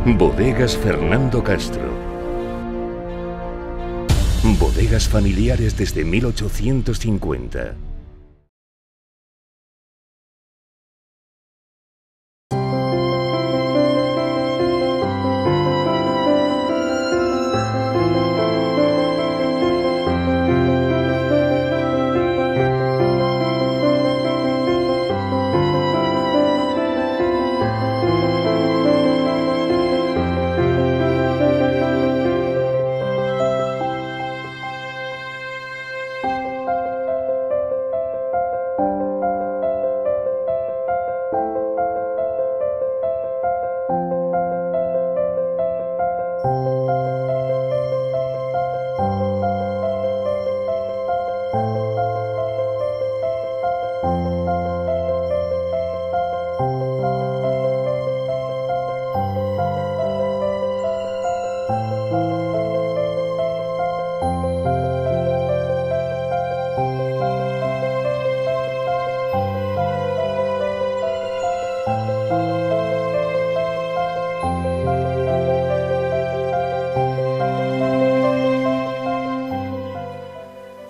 Bodegas Fernando Castro. Bodegas familiares desde 1850.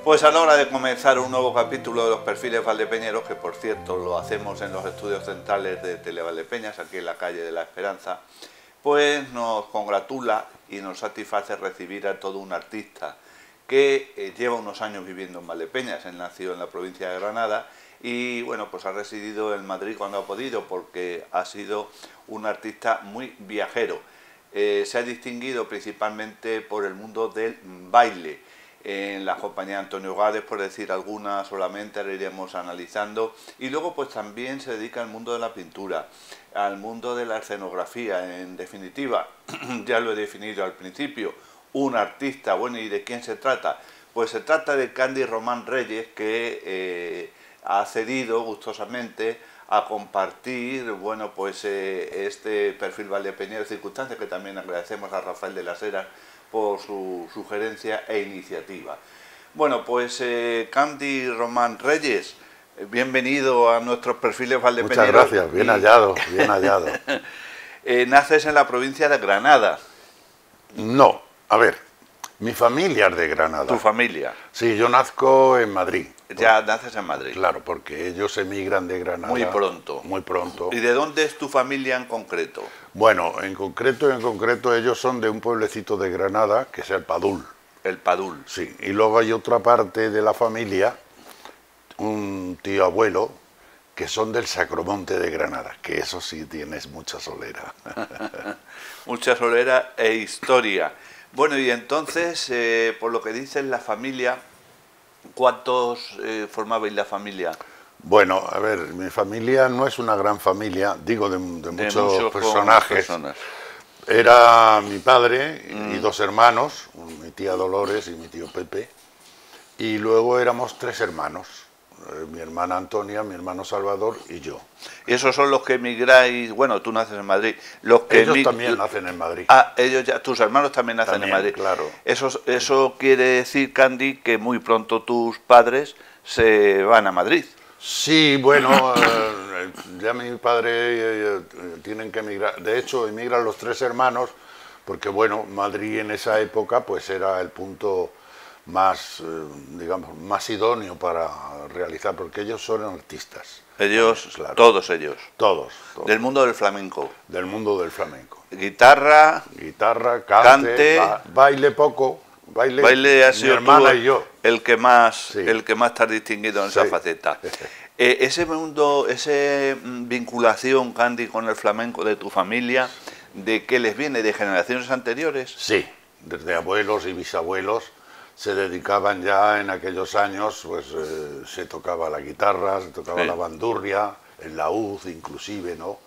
Pues a la hora de comenzar un nuevo capítulo de los perfiles valdepeñeros, que por cierto lo hacemos en los estudios centrales de Televaldepeñas, aquí en la calle de la Esperanza, pues nos congratula y nos satisface recibir a todo un artista que lleva unos años viviendo en Valdepeñas. Él nació en la provincia de Granada y bueno, pues ha residido en Madrid cuando ha podido, porque ha sido un artista muy viajero. Se ha distinguido principalmente por el mundo del baile. En la compañía de Antonio Gades, por decir alguna solamente, la iremos analizando. Y luego pues también se dedica al mundo de la pintura, al mundo de la escenografía. En definitiva, ya lo he definido al principio, un artista. Bueno, ¿y de quién se trata? Pues se trata de Candy Román Reyes, que ha accedido gustosamente a compartir, bueno, pues este perfil valdepeñero de circunstancias, que también agradecemos a Rafael de las Heras por su sugerencia e iniciativa. Bueno, pues Candy Román Reyes, bienvenido a nuestros perfiles valdepeñeros. Muchas gracias, bien hallado, bien hallado. Naces en la provincia de Granada. No, a ver, mi familia es de Granada. ¿Tu familia? Sí, yo nazco en Madrid. Ya naces en Madrid. Claro, porque ellos emigran de Granada. Muy pronto. Muy pronto. ¿Y de dónde es tu familia en concreto? Bueno, en concreto ellos son de un pueblecito de Granada, que es el Padul. El Padul. Sí, y luego hay otra parte de la familia, un tío abuelo, que son del Sacromonte de Granada, que eso sí tienes mucha solera. Mucha solera e historia. Bueno, y entonces, por lo que dices, la familia, ¿cuántos formabais la familia? Bueno, a ver, mi familia no es una gran familia, digo, de muchos personajes. Era mi padre y dos hermanos, mi tía Dolores y mi tío Pepe, y luego éramos tres hermanos, mi hermana Antonia, mi hermano Salvador y yo. ¿Y esos son los que emigráis? Bueno, tú naces en Madrid. Los que ellos también nacen en Madrid. Ah, ellos ya, tus hermanos también nacen en Madrid. Claro. Eso quiere decir, Candy, que muy pronto tus padres se van a Madrid. Sí, bueno, ya mi padre tienen que emigrar. De hecho, emigran los tres hermanos, porque bueno, Madrid en esa época pues era el punto más, digamos, más idóneo para realizar, porque ellos son artistas. Ellos, claro. Todos ellos. Todos. Del mundo del flamenco. Del mundo del flamenco. Guitarra, cante, baile poco. Baile ha mi sido hermana y yo. El que más, sí. El que más está distinguido en esa faceta. Ese mundo, esa vinculación, Candy, con el flamenco de tu familia, ¿de qué les viene? ¿De generaciones anteriores? Sí, desde abuelos y bisabuelos se dedicaban ya en aquellos años, pues se tocaba la guitarra, se tocaba la bandurria, el laúd inclusive, ¿no?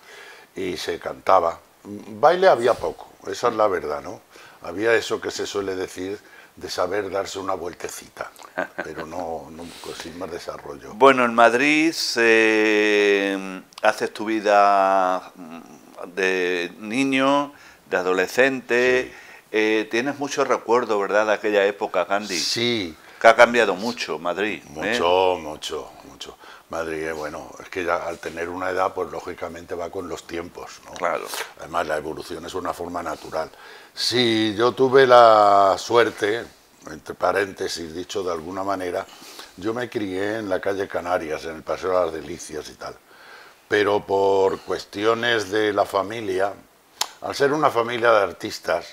Y se cantaba. Baile había poco, esa es la verdad, ¿no? Había eso que se suele decir de saber darse una vueltecita, pero no pues, sin más desarrollo. Bueno, en Madrid haces tu vida de niño, de adolescente, sí. Tienes muchos recuerdos, ¿verdad?, de aquella época, Candy. Sí, Que ha cambiado mucho Madrid. Mucho. Madrid, bueno, es que ya al tener una edad, pues lógicamente va con los tiempos, ¿no? Claro. Además, la evolución es una forma natural. Sí, yo tuve la suerte, entre paréntesis, dicho de alguna manera, yo me crié en la calle Canarias, en el Paseo de las Delicias y tal. Pero por cuestiones de la familia, al ser una familia de artistas,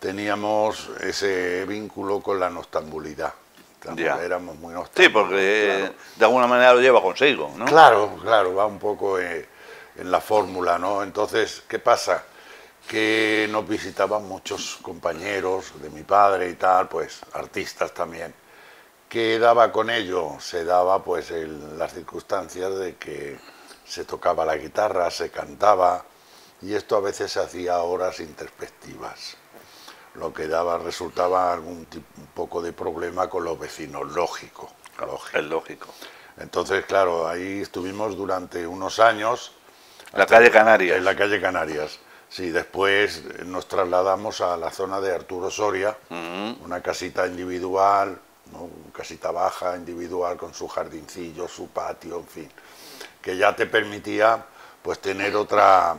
teníamos ese vínculo con la noctambulidad. Ya. Éramos muy Sí, nostálgicos. porque Claro. de alguna manera lo lleva consigo, ¿no? Claro, va un poco en la fórmula, ¿no? Entonces, ¿qué pasa? Que nos visitaban muchos compañeros de mi padre y tal, pues artistas también. ¿Qué daba con ello? Se daba pues las circunstancias de que se tocaba la guitarra, se cantaba, y esto a veces se hacía a horas introspectivas. Lo que resultaba un poco de problema con los vecinos, lógico. Es lógico. Entonces, claro, ahí estuvimos durante unos años. La calle Canarias. En la calle Canarias. Sí, después nos trasladamos a la zona de Arturo Soria, una casita individual, ¿no? Casita baja, individual, con su jardincillo, su patio, en fin, que ya te permitía pues tener otra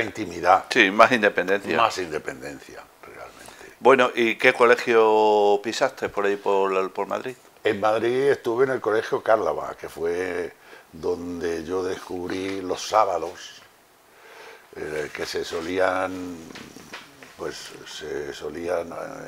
intimidad. Sí, más independencia. Más independencia, realmente. Bueno, ¿y qué colegio pisaste por ahí, por Madrid? En Madrid estuve en el colegio Cárlava, que fue donde yo descubrí los sábados, que se solían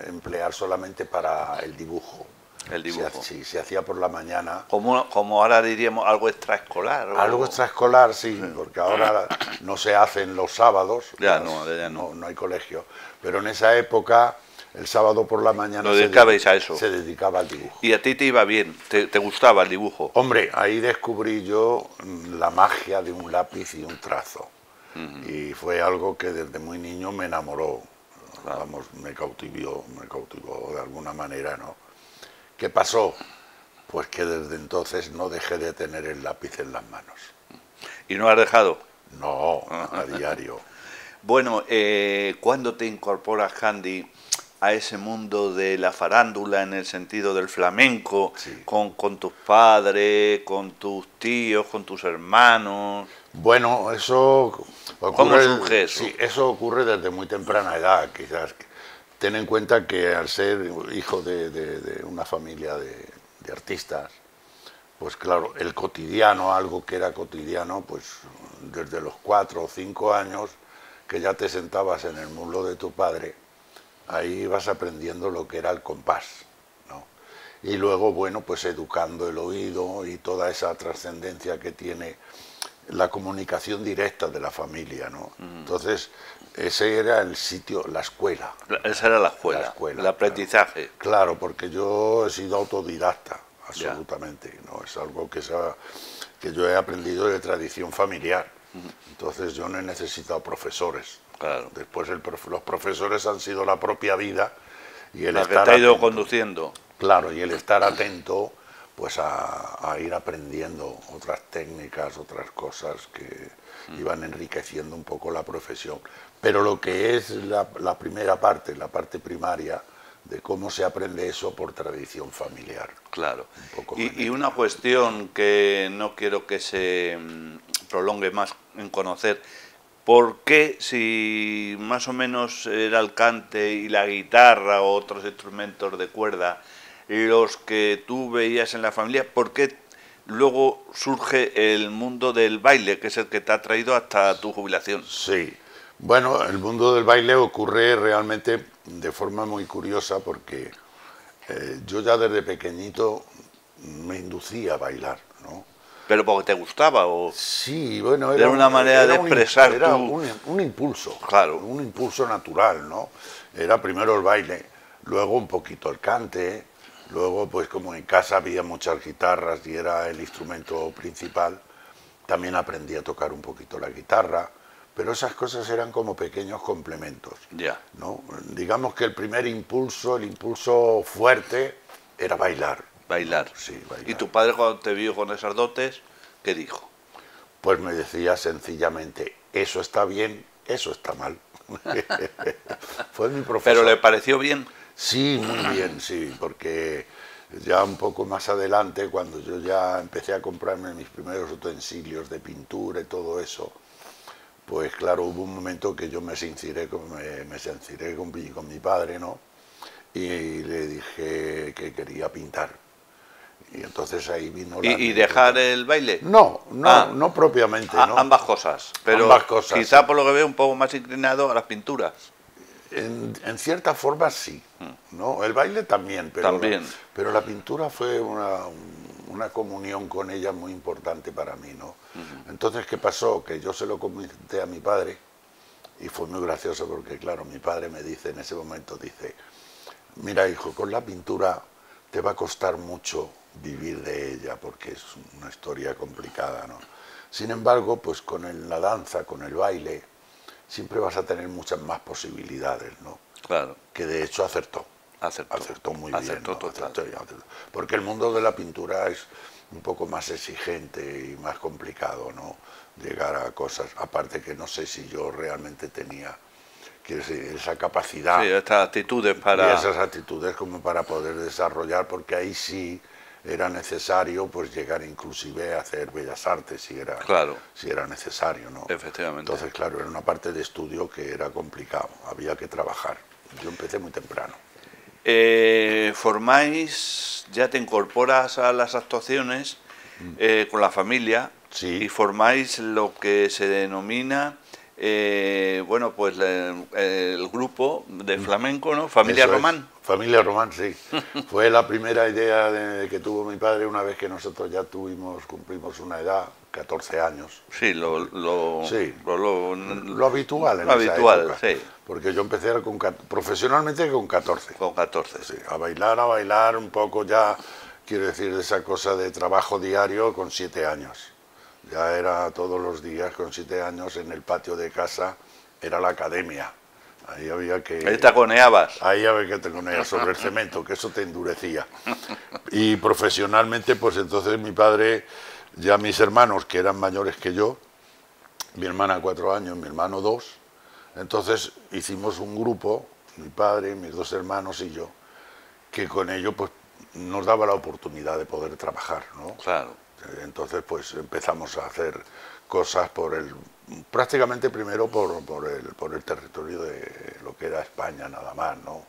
emplear solamente para el dibujo. El dibujo. Se hacía por la mañana. Como ahora diríamos, algo extraescolar. Algo extraescolar, sí, porque ahora no se hacen los sábados. Ya no. No hay colegio. Pero en esa época, el sábado por la mañana Lo dedicabais a eso. Se dedicaba al dibujo. ¿Y a ti te iba bien? ¿Te gustaba el dibujo? Hombre, ahí descubrí yo la magia de un lápiz y un trazo. Y fue algo que desde muy niño me enamoró. Claro. Vamos, me cautivó de alguna manera, ¿no? ¿Qué pasó? Pues que desde entonces no dejé de tener el lápiz en las manos. ¿Y no has dejado? No, a diario. Bueno, ¿cuándo te incorporas, Handy, a ese mundo de la farándula en el sentido del flamenco, sí, con tus padres, con tus tíos, con tus hermanos? Bueno, eso ocurre. ¿Cómo surge eso? Sí, eso ocurre desde muy temprana edad, quizás. Ten en cuenta que al ser hijo de una familia de artistas, pues claro, el cotidiano, algo que era cotidiano, pues desde los 4 o 5 años, que ya te sentabas en el muslo de tu padre, ahí vas aprendiendo lo que era el compás, ¿no? Y luego, bueno, pues educando el oído y toda esa trascendencia que tiene la comunicación directa de la familia, ¿no? Entonces, ese era el sitio, la escuela. Esa era la escuela, el aprendizaje. Claro, porque yo he sido autodidacta, absolutamente, ¿no? Es algo que yo he aprendido de tradición familiar. Entonces yo no he necesitado profesores. Claro. Después los profesores han sido la propia vida y el la estar que te ha ido atento, conduciendo. Claro, y el estar atento pues a ir aprendiendo otras técnicas, otras cosas que iban enriqueciendo un poco la profesión. Pero lo que es la primera parte, la parte primaria, de cómo se aprende eso por tradición familiar. Claro. Y una cuestión que no quiero que se prolongue más en conocer, ¿por qué si más o menos era el cante y la guitarra o otros instrumentos de cuerda los que tú veías en la familia, por qué luego surge el mundo del baile, que es el que te ha traído hasta tu jubilación? Sí, bueno, el mundo del baile ocurre realmente de forma muy curiosa porque yo ya desde pequeñito me inducía a bailar, ¿no? ¿Pero porque te gustaba o...? Sí, bueno, era una manera de expresar era un impulso, claro, un impulso natural, ¿no? Era primero el baile, luego un poquito el cante. Luego, pues como en casa había muchas guitarras y era el instrumento principal, también aprendí a tocar un poquito la guitarra, pero esas cosas eran como pequeños complementos, ¿no? Digamos que el primer impulso, el impulso fuerte, era bailar. Bailar. Sí, bailar. ¿Y tu padre cuando te vio con esas dotes, qué dijo? Pues me decía sencillamente, eso está bien, eso está mal. Fue mi profesor. ¿Pero le pareció bien? Sí, muy bien, sí, porque Ya un poco más adelante, cuando yo ya empecé a comprarme mis primeros utensilios de pintura y todo eso, pues claro, hubo un momento que yo me sinceré con mi padre, ¿no? Y le dije que quería pintar. Y entonces ahí vino la ¿Y dejar el baile? No propiamente, ¿no? Ambas cosas, pero Ambas cosas, quizá sí. por lo que veo un poco más inclinado a las pinturas. En cierta forma sí, ¿no? El baile también, pero la pintura fue una comunión con ella muy importante para mí, ¿no? Entonces, ¿qué pasó? Que yo se lo comenté a mi padre y fue muy gracioso porque, claro, mi padre me dice en ese momento, dice, mira hijo, con la pintura te va a costar mucho vivir de ella porque es una historia complicada, ¿no? Sin embargo, pues con la danza, con el baile, siempre vas a tener muchas más posibilidades, ¿no? Claro. Que de hecho acertó muy bien, ¿no? Acertó. Porque el mundo de la pintura es un poco más exigente y más complicado, ¿no? Llegar a cosas, aparte que no sé si yo realmente tenía esa capacidad. Sí, estas actitudes para... Y esas actitudes como para poder desarrollar, porque ahí sí era necesario pues llegar inclusive a hacer bellas artes si era necesario, ¿no? Efectivamente. Entonces, claro, era una parte de estudio que era complicado, había que trabajar. Yo empecé muy temprano. Formáis, ya te incorporas a las actuaciones con la familia, sí. Y formáis lo que se denomina bueno, pues el grupo de flamenco, ¿no? Familia Román. Familia Román, sí. Fue la primera idea que tuvo mi padre una vez que nosotros ya cumplimos una edad, 14 años. Sí, lo habitual en esa época. Sí. Porque yo empecé profesionalmente con 14. Con 14. Sí, a bailar un poco ya, quiero decir, de esa cosa de trabajo diario con 7 años. Ya era todos los días con 7 años en el patio de casa, era la academia. Ahí había que... Ahí taconeabas. Ahí había que taconear sobre el cemento, que eso te endurecía. Y profesionalmente, pues entonces mi padre, ya mis hermanos, que eran mayores que yo, mi hermana 4 años, mi hermano 2, entonces hicimos un grupo, mi padre, mis 2 hermanos y yo, que con ello pues nos daba la oportunidad de poder trabajar, ¿no? Claro. Entonces pues empezamos a hacer cosas prácticamente primero por el territorio de lo que era España nada más, ¿no?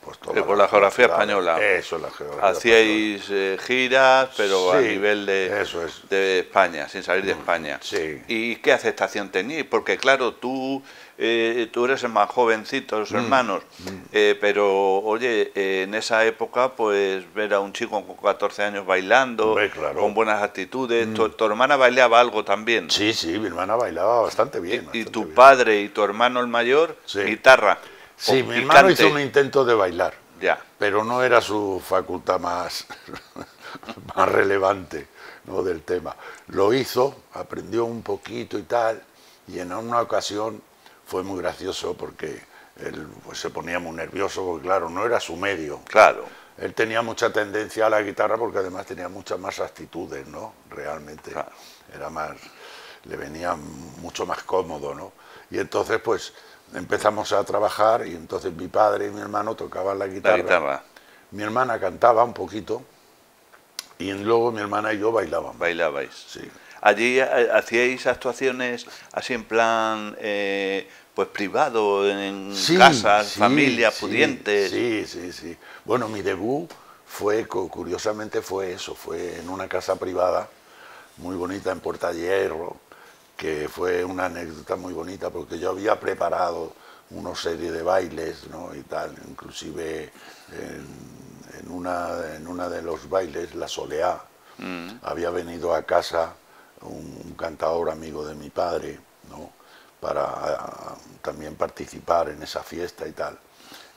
Pues por la geografía española. Eso, la geografía hacíais giras, pero sí, a nivel de España, sin salir de España. Sí. ¿Y qué aceptación teníais? Porque claro, tú eres el más jovencito, los hermanos, pero oye, en esa época, pues ver a un chico con 14 años bailando, claro, con buenas actitudes, tu hermana bailaba algo también. Sí, mi hermana bailaba bastante bien. ¿Y tu padre y tu hermano el mayor, guitarra? Sí, mi hermano hizo un intento de bailar, ya, pero no era su facultad más relevante, ¿no?, del tema. Lo hizo, aprendió un poquito y tal, y en una ocasión fue muy gracioso porque él pues, se ponía muy nervioso, porque claro, no era su medio. Claro. Él tenía mucha tendencia a la guitarra porque además tenía muchas más actitudes, ¿no? Realmente, claro, le venía mucho más cómodo, ¿no? Y entonces pues empezamos a trabajar y entonces mi padre y mi hermano tocaban la guitarra. Mi hermana cantaba un poquito y luego mi hermana y yo bailábamos. Bailabais. Sí. Allí hacíais actuaciones así en plan pues privado, en casas, familias, pudientes. Sí. Bueno, mi debut curiosamente fue en una casa privada muy bonita en Puerta de Hierro, que fue una anécdota muy bonita porque yo había preparado una serie de bailes, ¿no?, y tal, inclusive en una de los bailes, la Soleá, había venido a casa un cantador amigo de mi padre, ¿no?, para también participar en esa fiesta y tal.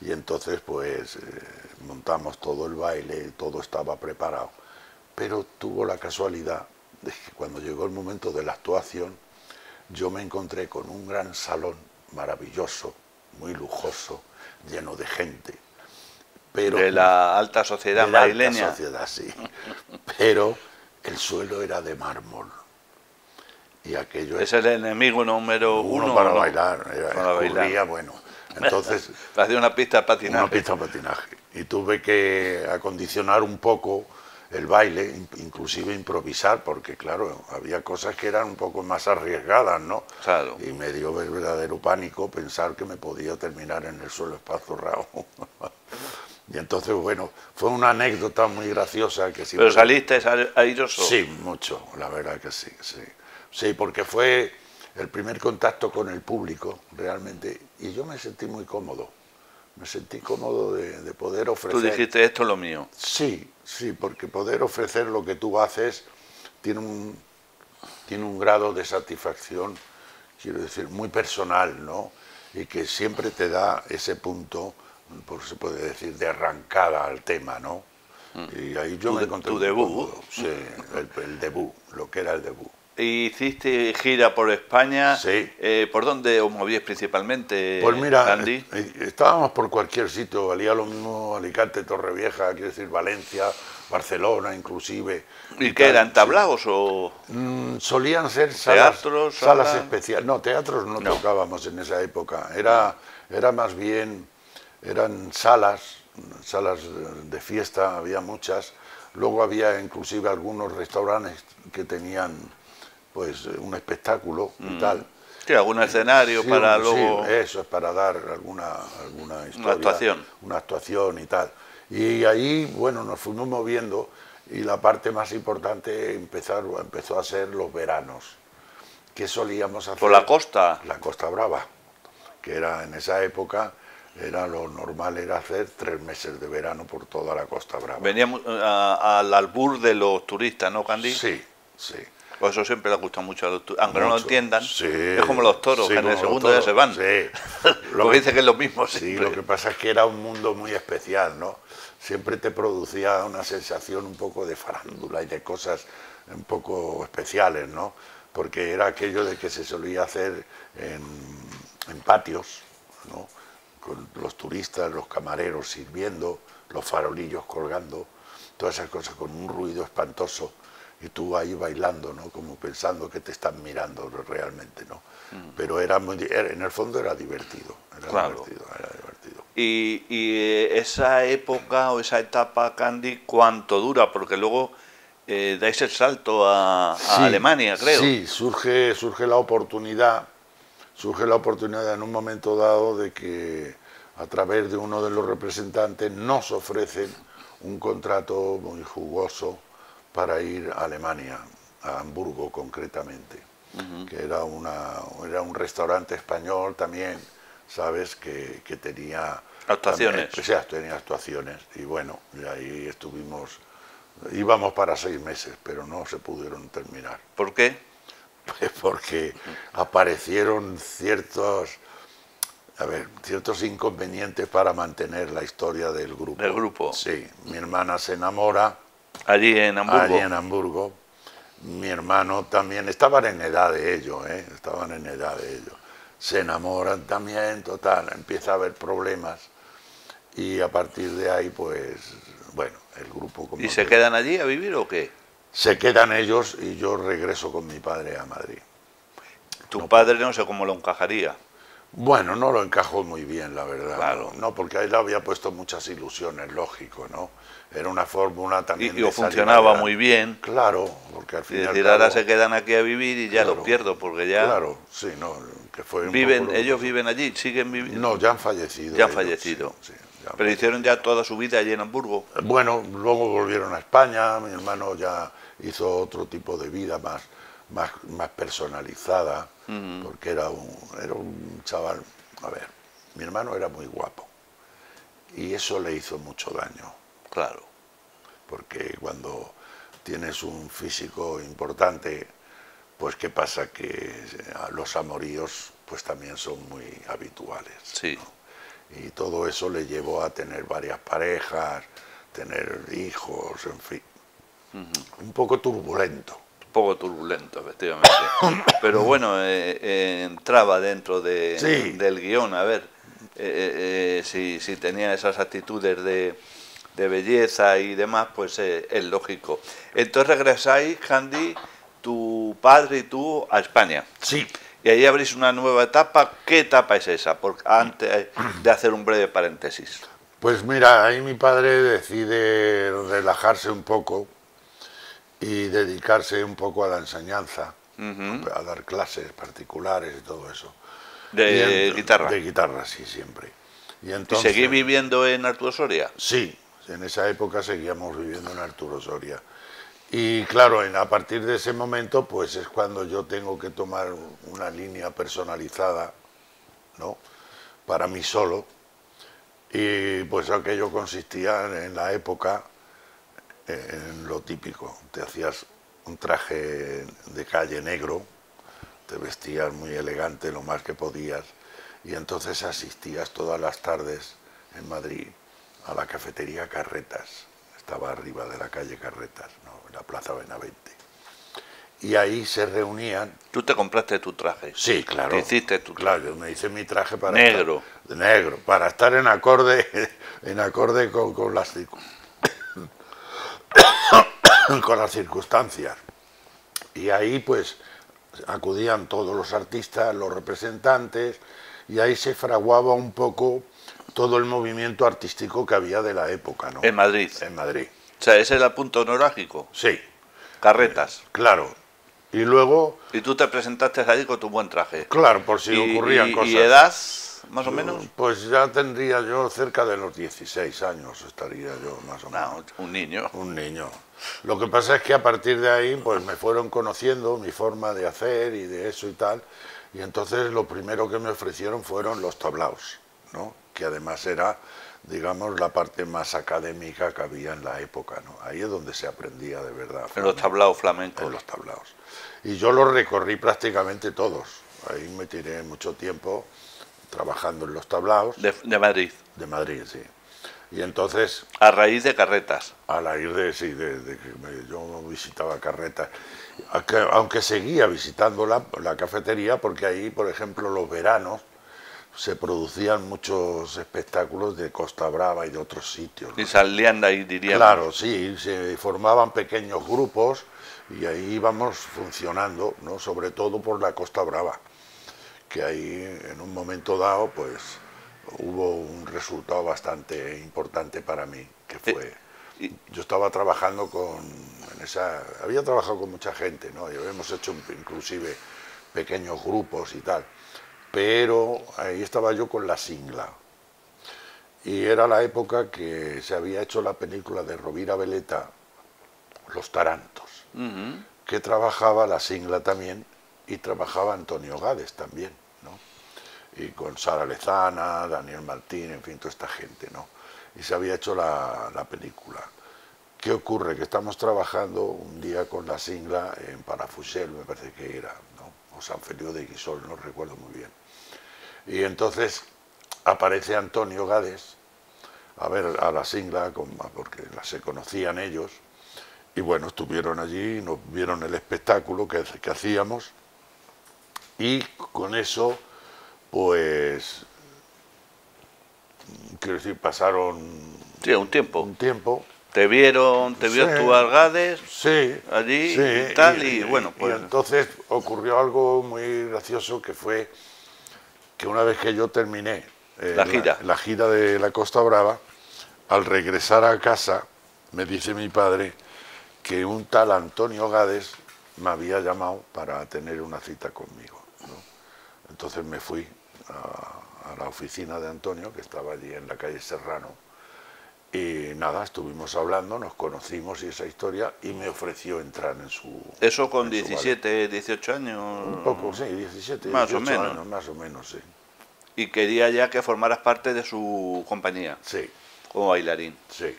Y entonces pues montamos todo el baile, todo estaba preparado. Pero tuvo la casualidad de que cuando llegó el momento de la actuación, yo me encontré con un gran salón maravilloso, muy lujoso, lleno de gente. Pero de la alta sociedad madrileña. De la alta sociedad, sí. Pero el suelo era de mármol. Y aquello es el enemigo número uno para bailar. Escurría, bueno. Entonces, Hacía una pista de patinaje. una pista de patinaje. Y tuve que acondicionar un poco el baile, inclusive improvisar, porque claro, había cosas que eran un poco más arriesgadas, ¿no? Claro. Y me dio verdadero pánico pensar que me podía terminar en el suelo espazorrado. Y entonces, bueno, fue una anécdota muy graciosa que siempre... ¿Pero saliste airoso? Sí, mucho, la verdad que sí, sí. Sí, porque fue el primer contacto con el público, realmente, y yo me sentí muy cómodo. Me sentí cómodo de poder ofrecer... Tú dijiste, esto es lo mío. Sí, sí, porque poder ofrecer lo que tú haces tiene un grado de satisfacción, quiero decir, muy personal, ¿no? Y que siempre te da ese punto, por se puede decir, de arrancada al tema, ¿no? Y ahí yo me encontré tu muy debut. cómodo. Sí, el debut, lo que era el debut. ¿Hiciste gira por España? Sí. ¿Por dónde os movíais principalmente, Pues mira, Andy? estábamos por cualquier sitio, valía lo mismo Alicante, Torrevieja, quiero decir Valencia, Barcelona inclusive. ¿Y qué eran, tablaos o...? Solían ser salas, ¿Teatros, salas salas? especiales. No, teatros no tocábamos en esa época. Era más bien, eran salas de fiesta, había muchas. Luego había inclusive algunos restaurantes que tenían pues un espectáculo y tal. Sí, algún escenario para sí, luego... eso es para dar alguna historia, Una actuación. una actuación y tal. Y ahí, bueno, nos fuimos moviendo y la parte más importante empezó a ser los veranos. ¿Qué solíamos hacer? ¿Por la costa? La Costa Brava, que era en esa época, era lo normal, era hacer 3 meses de verano por toda la Costa Brava. Veníamos al albur de los turistas, ¿no, Candy? Sí, sí. Pues eso siempre les gusta mucho a los turistas, aunque no lo Mucho. entiendan. Sí. Es como los toros, Sí, que en el como los segundo ya toros. se van. Sí. Porque dice que es lo mismo Sí, siempre. lo que pasa es que era un mundo muy especial, ¿no? Siempre te producía una sensación un poco de farándula y de cosas un poco especiales, ¿no? Porque era aquello de que se solía hacer en patios, ¿no? Con los turistas, los camareros sirviendo, los farolillos colgando, todas esas cosas con un ruido espantoso y tú ahí bailando, ¿no? Como pensando que te están mirando realmente, ¿no? Pero en el fondo era divertido, era divertido. Y esa época o esa etapa, Candy, ¿cuánto dura? Porque luego dais el salto a Sí, Alemania, creo. Sí, surge la oportunidad en un momento dado de que a través de uno de los representantes nos ofrecen un contrato muy jugoso para ir a Alemania, a Hamburgo concretamente, que era un restaurante español también, ¿sabes? Que tenía Actuaciones. Tenía actuaciones y bueno, y ahí íbamos para 6 meses, pero no se pudieron terminar. ¿Por qué? Pues porque aparecieron ciertos inconvenientes para mantener la historia del grupo. ¿Del grupo? Sí, mi hermana se enamora. Allí en Hamburgo. Allí en Hamburgo. Mi hermano también, estaban en edad de ello, Se enamoran también, total, empieza a haber problemas y a partir de ahí, pues, bueno, el grupo... ¿Y se quedan allí a vivir o qué? Se quedan ellos y yo regreso con mi padre a Madrid. Tu padre no sé cómo lo encajaría. Bueno, no lo encajó muy bien, la verdad. Claro. No, porque a él le había puesto muchas ilusiones, lógico, ¿no? Era una fórmula también Y funcionaba muy bien. Claro, porque al Y final... decir, ahora se quedan aquí a vivir y ya Claro, los pierdo, porque ya... Claro, sí, no, que fue un Viven, poco lo que ellos pasó. viven allí, siguen viviendo. No, ya han fallecido. Ya han ellos, fallecido. sí, ya han Pero hicieron ya toda su vida allí en Hamburgo. Bueno, luego volvieron a España, mi hermano ya hizo otro tipo de vida más personalizada, porque era un chaval, a ver, mi hermano era muy guapo y eso le hizo mucho daño, Claro. porque cuando tienes un físico importante, pues qué pasa, que los amoríos pues también son muy habituales. Sí. ¿No? Y todo eso le llevó a tener varias parejas, tener hijos, en fin, un poco turbulento. Un poco turbulento, efectivamente. Pero bueno, entraba dentro Sí. del guión. A ver, si tenía esas actitudes de belleza y demás, pues es lógico. Entonces regresáis, Candy, tu padre y tú, a España. Sí. Y ahí abrís una nueva etapa. ¿Qué etapa es esa? Porque antes de hacer un breve paréntesis. Pues mira, ahí mi padre decide relajarse un poco y dedicarse un poco a la enseñanza, a dar clases particulares y todo eso. ¿De guitarra? De guitarra, sí, siempre. ¿Y entonces, seguís viviendo en Arturo Soria? Sí, en esa época seguíamos viviendo en Arturo Soria. Y claro, a partir de ese momento, pues es cuando yo tengo que tomar una línea personalizada, ¿no? Para mí solo. Y pues aquello consistía en la época en lo típico. Te hacías un traje de calle negro, te vestías muy elegante lo más que podías y entonces asistías todas las tardes en Madrid a la cafetería Carretas. Estaba arriba de la calle Carretas, ¿no? En la Plaza Benavente. Y ahí se reunían... ¿Tú te compraste tu traje? Sí, claro. ¿Te hiciste tu traje? Claro, yo me hice mi traje para negro. Estar, negro, para estar en acorde con las con las circunstancias. Y ahí pues acudían todos los artistas, los representantes, y ahí se fraguaba un poco todo el movimiento artístico que había de la época, ¿no? En Madrid. En Madrid. O sea, ese era el punto neurálgico. Sí. Carretas. Claro. Y luego... Y tú te presentaste ahí con tu buen traje. Claro, por si ocurrían cosas. ¿Y edad, más o menos? Pues ya tendría yo cerca de los 16 años, estaría yo más o menos. No, un niño. Un niño. Lo que pasa es que a partir de ahí pues me fueron conociendo mi forma de hacer y de eso y tal, y entonces lo primero que me ofrecieron fueron los tablaos, ¿no? Que además era, digamos, la parte más académica que había en la época, ¿no? Ahí es donde se aprendía de verdad. En los tablaos flamencos. En los tablaos. Y yo los recorrí prácticamente todos. Ahí me tiré mucho tiempo trabajando en los tablaos. De Madrid. De Madrid, sí. Y entonces... A raíz de Carretas. A raíz de, sí, de que yo visitaba Carretas. Aunque seguía visitando la cafetería, porque ahí, por ejemplo, los veranos se producían muchos espectáculos de Costa Brava y de otros sitios, ¿no? Y salían de ahí, diríamos. Claro, sí, se formaban pequeños grupos y ahí íbamos funcionando, ¿no? Sobre todo por la Costa Brava, que ahí en un momento dado pues hubo un resultado bastante importante para mí, que fue... Yo estaba trabajando había trabajado con mucha gente, ¿no? Y habíamos hecho inclusive pequeños grupos y tal, pero ahí estaba yo con la Singla. Y era la época que se había hecho la película de Rovira Veleta, Los Tarantos, que trabajaba la Singla también y trabajaba Antonio Gades también, ¿no? Y con Sara Lezana, Daniel Martín, en fin, toda esta gente, ¿no? Y se había hecho la película. ¿Qué ocurre? Que estamos trabajando un día con la Singla en Palafrugell, me parece que era, ¿no? O San Feliu de Guíxols, no recuerdo muy bien. Y entonces aparece Antonio Gades a ver a la Singla, porque se conocían ellos, y bueno, estuvieron allí, nos vieron el espectáculo que hacíamos, y con eso, pues, quiero decir, pasaron... Sí, un tiempo. Un tiempo. Te vio actuar Gades allí sí, y tal, y bueno, pues... Y entonces ocurrió algo muy gracioso, que fue que una vez que yo terminé la gira de la Costa Brava, al regresar a casa, me dice mi padre que un tal Antonio Gades me había llamado para tener una cita conmigo, ¿no? Entonces me fui a la oficina de Antonio, que estaba allí en la calle Serrano, y nada, estuvimos hablando, nos conocimos y esa historia, y me ofreció entrar en su... ¿Eso con 17, 18 años? Un poco, sí, 17, más 18 o menos. años, más o menos, sí. Y quería ya que formaras parte de su compañía. Sí. Como bailarín. Sí.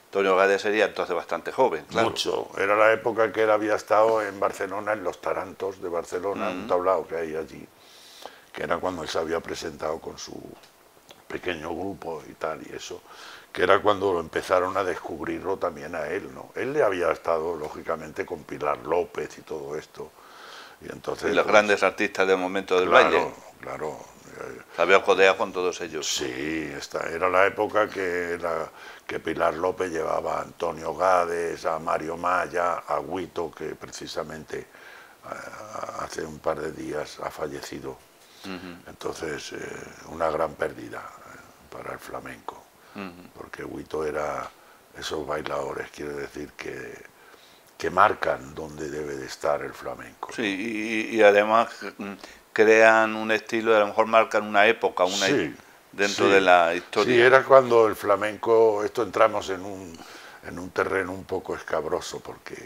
Antonio Gades sería entonces bastante joven, claro. Mucho. Era la época que él había estado en Barcelona, en los Tarantos de Barcelona, un tablao que hay allí, que era cuando él se había presentado con su pequeño grupo y tal, y eso, que era cuando empezaron a descubrirlo también a él, ¿no? Él le había estado, lógicamente, con Pilar López y todo esto, y entonces... Y los pues, grandes artistas del momento del baile. Claro. Se había codeado con todos ellos. Sí, era la época que Pilar López llevaba a Antonio Gades, a Mario Maya, a Guito, que precisamente hace un par de días ha fallecido. Entonces, una gran pérdida para el flamenco, porque Huito era esos bailadores, quiero decir, que marcan donde debe de estar el flamenco. Sí, y además crean un estilo, a lo mejor marcan una época, dentro de la historia. Sí, era cuando el flamenco, esto entramos en un terreno un poco escabroso, porque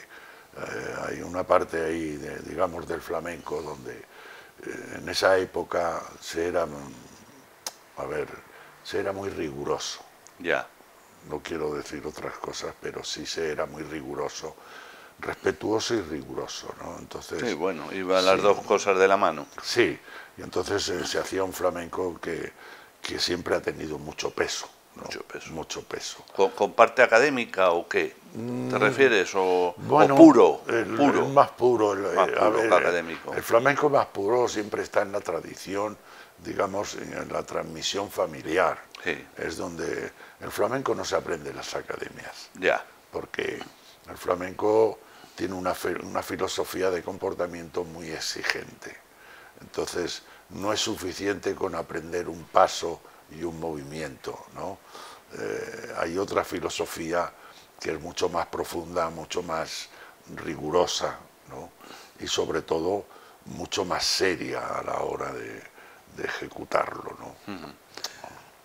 hay una parte ahí, digamos, del flamenco, donde en esa época se era muy riguroso. Ya. No quiero decir otras cosas, pero sí se era muy riguroso, respetuoso y riguroso, ¿no? Entonces, sí, bueno, iban las dos cosas de la mano. Sí, y entonces se hacía un flamenco que siempre ha tenido mucho peso, ¿no? Mucho peso. ¿Con parte académica o qué? ¿Te refieres? Bueno, ¿o puro? El más puro. Que académico. El flamenco más puro siempre está en la tradición, digamos, en la transmisión familiar. Sí. Es donde el flamenco no se aprende en las academias. Ya. Porque el flamenco tiene una filosofía de comportamiento muy exigente. Entonces, no es suficiente con aprender un paso y un movimiento, ¿no? Hay otra filosofía que es mucho más profunda, mucho más rigurosa, ¿no? Y sobre todo mucho más seria a la hora de ejecutarlo, ¿no?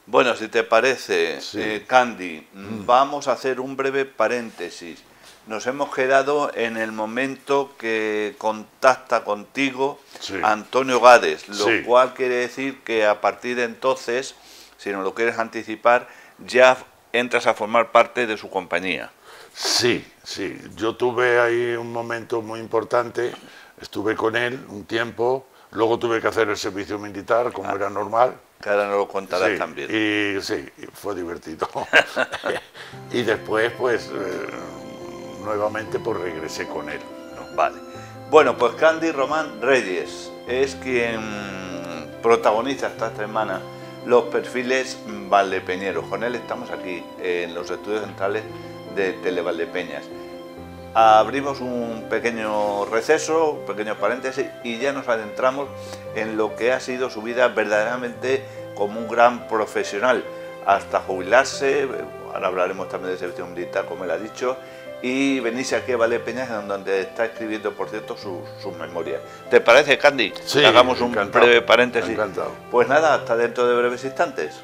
Bueno, si te parece, Sí. Candy, vamos a hacer un breve paréntesis. Nos hemos quedado en el momento que contacta contigo Antonio Gades, lo cual quiere decir que a partir de entonces, si nos lo quieres anticipar, ya entras a formar parte de su compañía. Sí, yo tuve ahí un momento muy importante, estuve con él un tiempo, luego tuve que hacer el servicio militar, como era normal. Que ahora nos lo contarás también. Y sí, fue divertido. Y después, pues, nuevamente pues regresé con él, ¿no? Vale. Bueno, pues Candy Román Reyes es quien protagoniza esta semana los perfiles valdepeñeros. Con él estamos aquí en los estudios centrales de Televaldepeñas. Abrimos un pequeño receso, un pequeño paréntesis y ya nos adentramos en lo que ha sido su vida verdaderamente como un gran profesional hasta jubilarse. Ahora hablaremos también del servicio militar, como él ha dicho, y venirse aquí a Valdepeñas, donde está escribiendo, por cierto, sus memorias. ¿Te parece, Candy? Sí, hagamos un breve paréntesis. Encantado. Pues nada, hasta dentro de breves instantes.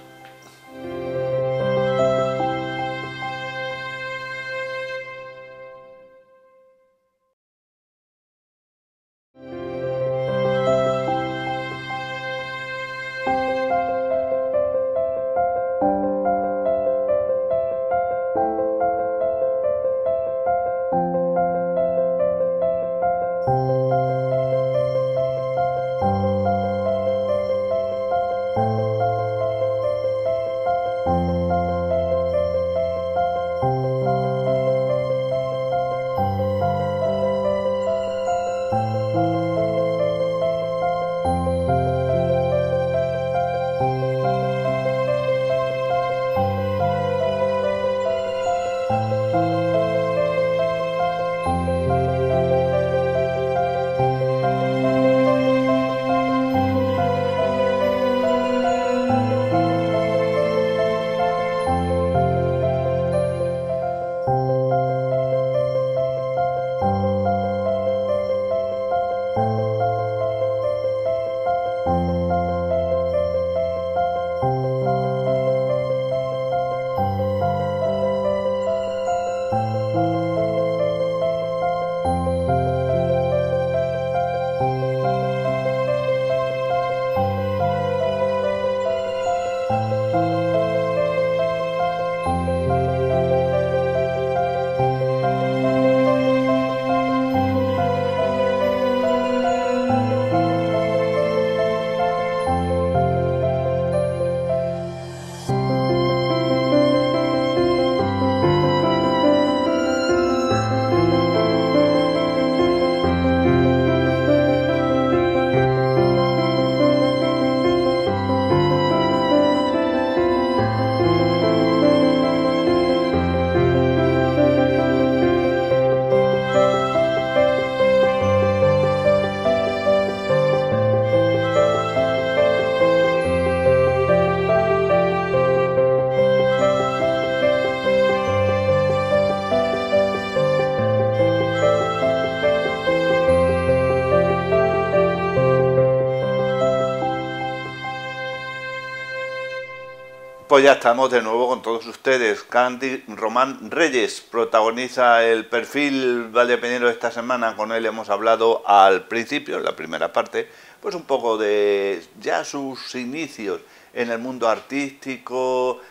Pues ya estamos de nuevo con todos ustedes. Candy Román Reyes protagoniza el perfil valdepeñero de esta semana. Con él hemos hablado al principio, en la primera parte, pues un poco de ya sus inicios en el mundo artístico,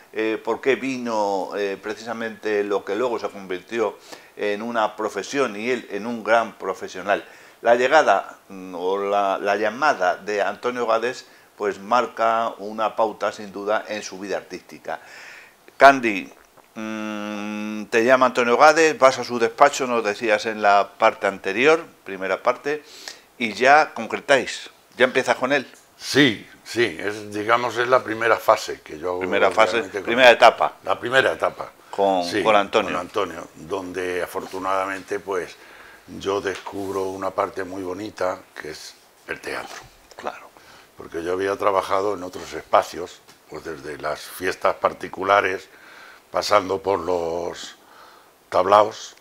por qué vino precisamente lo que luego se convirtió en una profesión y él en un gran profesional. La llegada o la llamada de Antonio Gades pues marca una pauta sin duda en su vida artística. Candy, te llama Antonio Gades, vas a su despacho, nos decías en la parte anterior, primera parte, y ya concretáis, ya empiezas con él. Sí, digamos es la primera fase que yo hago. Primera fase, primera etapa. La primera etapa. Con Antonio. Con Antonio, donde afortunadamente pues yo descubro una parte muy bonita que es el teatro. Claro. Porque yo había trabajado en otros espacios, pues desde las fiestas particulares, pasando por los tablaos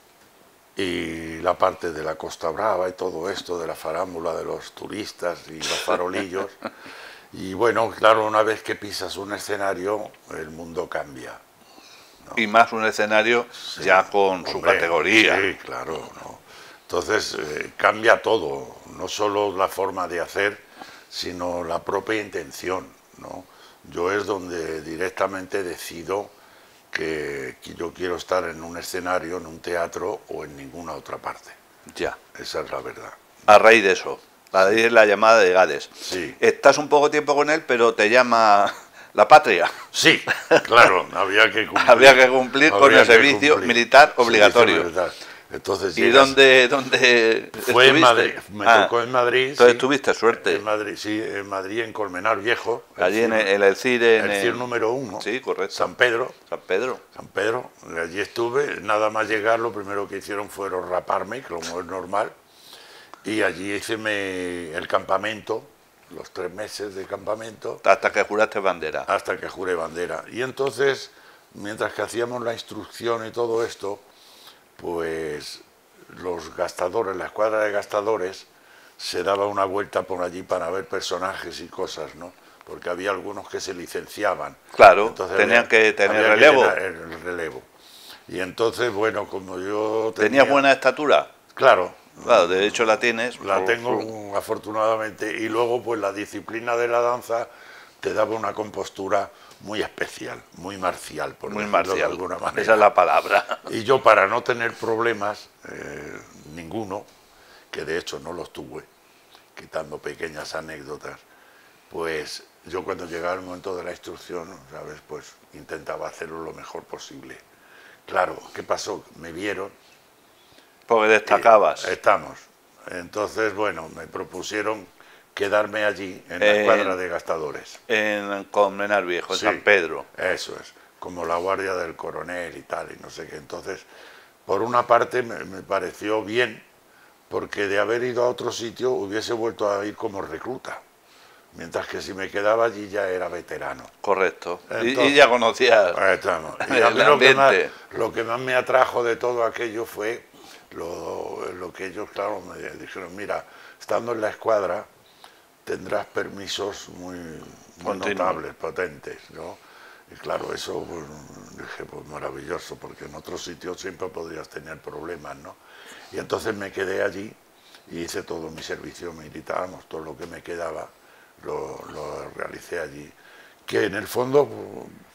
y la parte de la Costa Brava y todo esto de la farándula de los turistas y los farolillos. Y bueno, claro, una vez que pisas un escenario, el mundo cambia, ¿no? Y más un escenario ya con su categoría. Sí, claro, ¿no? Entonces cambia todo, no solo la forma de hacer, sino la propia intención, ¿no? Yo es donde directamente decido que yo quiero estar en un escenario, en un teatro o en ninguna otra parte. Ya. Esa es la verdad. A raíz de eso, a raíz de la llamada de Gades. Sí. Estás un poco tiempo con él, pero te llama la patria. Sí, claro, había que cumplir. Había que cumplir con el servicio militar obligatorio. Servicio militar. Entonces, ¿y dónde fue en estuviste? Madrid, me tocó en Madrid. Entonces sí, tuviste suerte. En Madrid, sí, en Madrid, en Colmenar Viejo. Allí en el CIR. El CIR número 1. Sí, correcto. San Pedro. San Pedro. San Pedro, allí estuve, nada más llegar lo primero que hicieron fueron raparme, como es normal, y allí hice el campamento, los 3 meses de campamento. Hasta que juraste bandera. Hasta que juré bandera. Y entonces, mientras que hacíamos la instrucción y todo esto, pues los gastadores, la escuadra de gastadores, se daba una vuelta por allí para ver personajes y cosas, ¿no? Porque había algunos que se licenciaban. Claro, entonces tenían que tener había relevo. Que el relevo. Y entonces, bueno, como yo ¿Tenías buena estatura? Claro. Claro, de hecho la tienes. La tengo afortunadamente. Y luego, pues la disciplina de la danza te daba una compostura muy especial, muy marcial, por decirlo de alguna manera. Esa es la palabra. Y yo, para no tener problemas, ninguno, que de hecho no los tuve, quitando pequeñas anécdotas, pues yo cuando llegaba el momento de la instrucción, ¿sabes? Pues intentaba hacerlo lo mejor posible. Claro, ¿qué pasó? Me vieron. Porque destacabas. Estamos. Entonces, bueno, me propusieron quedarme allí en la escuadra de gastadores. En Colmenar Viejo, en Sí, San Pedro. Eso es, como la guardia del coronel y tal, y no sé qué. Entonces, por una parte me pareció bien, porque de haber ido a otro sitio hubiese vuelto a ir como recluta. Mientras que si me quedaba allí ya era veterano. Correcto. Entonces, y ya conocías estamos. Y a mí lo que más me atrajo de todo aquello fue lo que ellos, claro, me dijeron, mira, estando en la escuadra tendrás permisos muy notables, potentes, ¿no? Y claro, eso pues, dije, pues maravilloso, porque en otros sitios siempre podrías tener problemas, ¿no? Y entonces me quedé allí y hice todo mi servicio militar, vamos, todo lo que me quedaba lo realicé allí, que en el fondo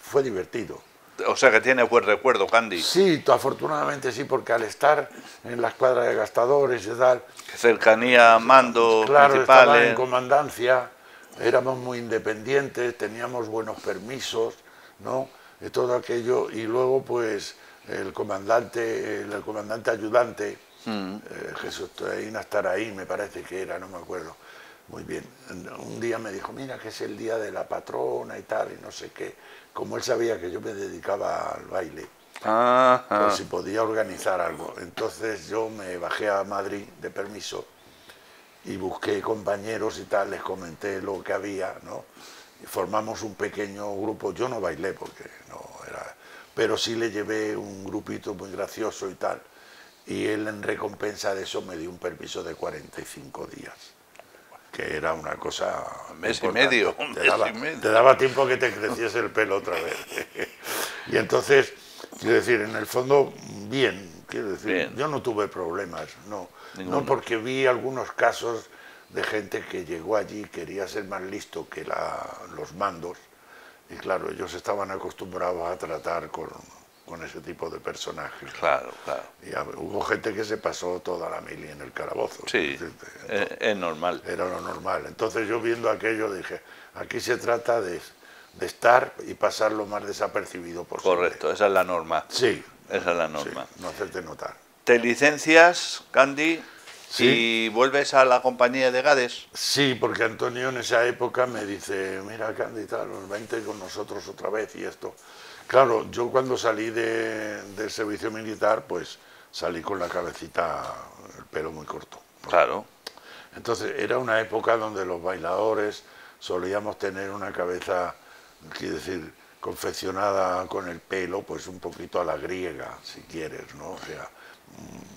fue divertido. O sea que tienes buen recuerdo, Candy. Sí, afortunadamente sí, porque al estar en la escuadra de gastadores y tal... Cercanía, mandos claro, principales... estaba en comandancia, éramos muy independientes, teníamos buenos permisos, ¿no? Y todo aquello, y luego pues el comandante ayudante, Jesús Taraí, me parece que era, no me acuerdo muy bien, un día me dijo, mira que es el día de la patrona y tal, y no sé qué, como él sabía que yo me dedicaba al baile, pues si podía organizar algo. Entonces yo me bajé a Madrid de permiso y busqué compañeros y tal, les comenté lo que había, ¿no? Y formamos un pequeño grupo. Yo no bailé porque no era, pero sí le llevé un grupito muy gracioso y tal, y él en recompensa de eso me dio un permiso de 45 días. que era una cosa... Un mes y importante. medio, un mes y medio. Te daba tiempo que te creciese el pelo otra vez. Y entonces, quiero decir, en el fondo, bien, quiero decir, Bien. yo no tuve problemas, no. Ninguno. No, porque vi algunos casos de gente que llegó allí, quería ser más listo que los mandos, y claro, ellos estaban acostumbrados a tratar con ese tipo de personajes. Claro, claro. Y hubo gente que se pasó toda la mili en el calabozo. Sí, es normal. Era lo normal. Entonces yo viendo aquello dije, aquí se trata de estar y pasar lo más desapercibido posible. Correcto, esa es la norma. Sí. Esa es la norma. Sí, no hacerte notar. ¿Te licencias, Candy, Sí. y vuelves a la compañía de Gades? Sí, porque Antonio en esa época me dice, mira, Candy, tal, vente con nosotros otra vez y esto. Claro, yo cuando salí del servicio militar, pues salí con la cabecita, el pelo muy corto, ¿no? Claro. Entonces era una época donde los bailadores solíamos tener una cabeza, quiero decir, confeccionada con el pelo, pues un poquito a la griega, si quieres, ¿no? O sea,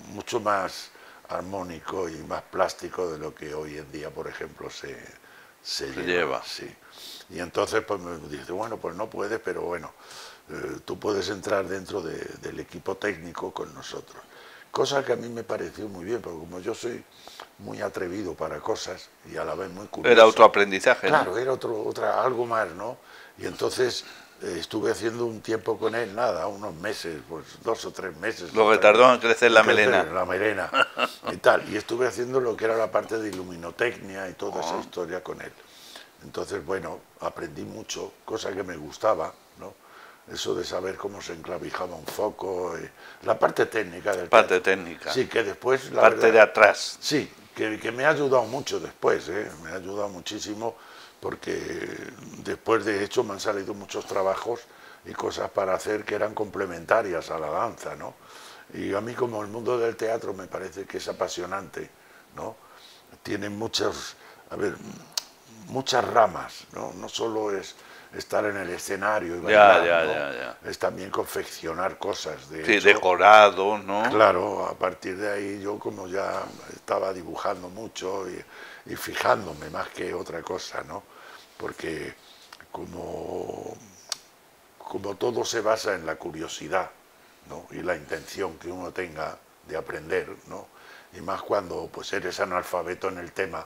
mucho más armónico y más plástico de lo que hoy en día, por ejemplo, se lleva. Sí. Y entonces pues me dice, bueno, pues no puedes, pero bueno, tú puedes entrar dentro del equipo técnico con nosotros. Cosa que a mí me pareció muy bien, porque como yo soy muy atrevido para cosas y a la vez muy curioso. Era otro aprendizaje, ¿no? Claro, era algo más, ¿no? Y entonces estuve haciendo un tiempo con él, nada, unos meses, pues 2 o 3 meses. Lo que tardó en crecer la melena. La melena y tal. Y estuve haciendo lo que era la parte de iluminotecnia y toda esa historia con él. Entonces, bueno, aprendí mucho, cosa que me gustaba, ¿no? Eso de saber cómo se enclavijaba un foco, la parte técnica del Parte teatro. técnica. Sí, que después... La Parte verdad, de atrás. Sí, que me ha ayudado mucho después, me ha ayudado muchísimo, porque después de hecho me han salido muchos trabajos y cosas para hacer que eran complementarias a la danza, ¿no? Y a mí, como el mundo del teatro me parece que es apasionante, ¿no? Tiene muchas ramas, ¿no? No solo es estar en el escenario y bailar, ¿no? Es también confeccionar cosas. De Sí, hecho, decorados, ¿no? Claro, a partir de ahí yo, como ya estaba dibujando mucho y fijándome más que otra cosa, ¿no? Porque como todo se basa en la curiosidad, ¿no? Y la intención que uno tenga de aprender, ¿no? Y más cuando pues eres analfabeto en el tema,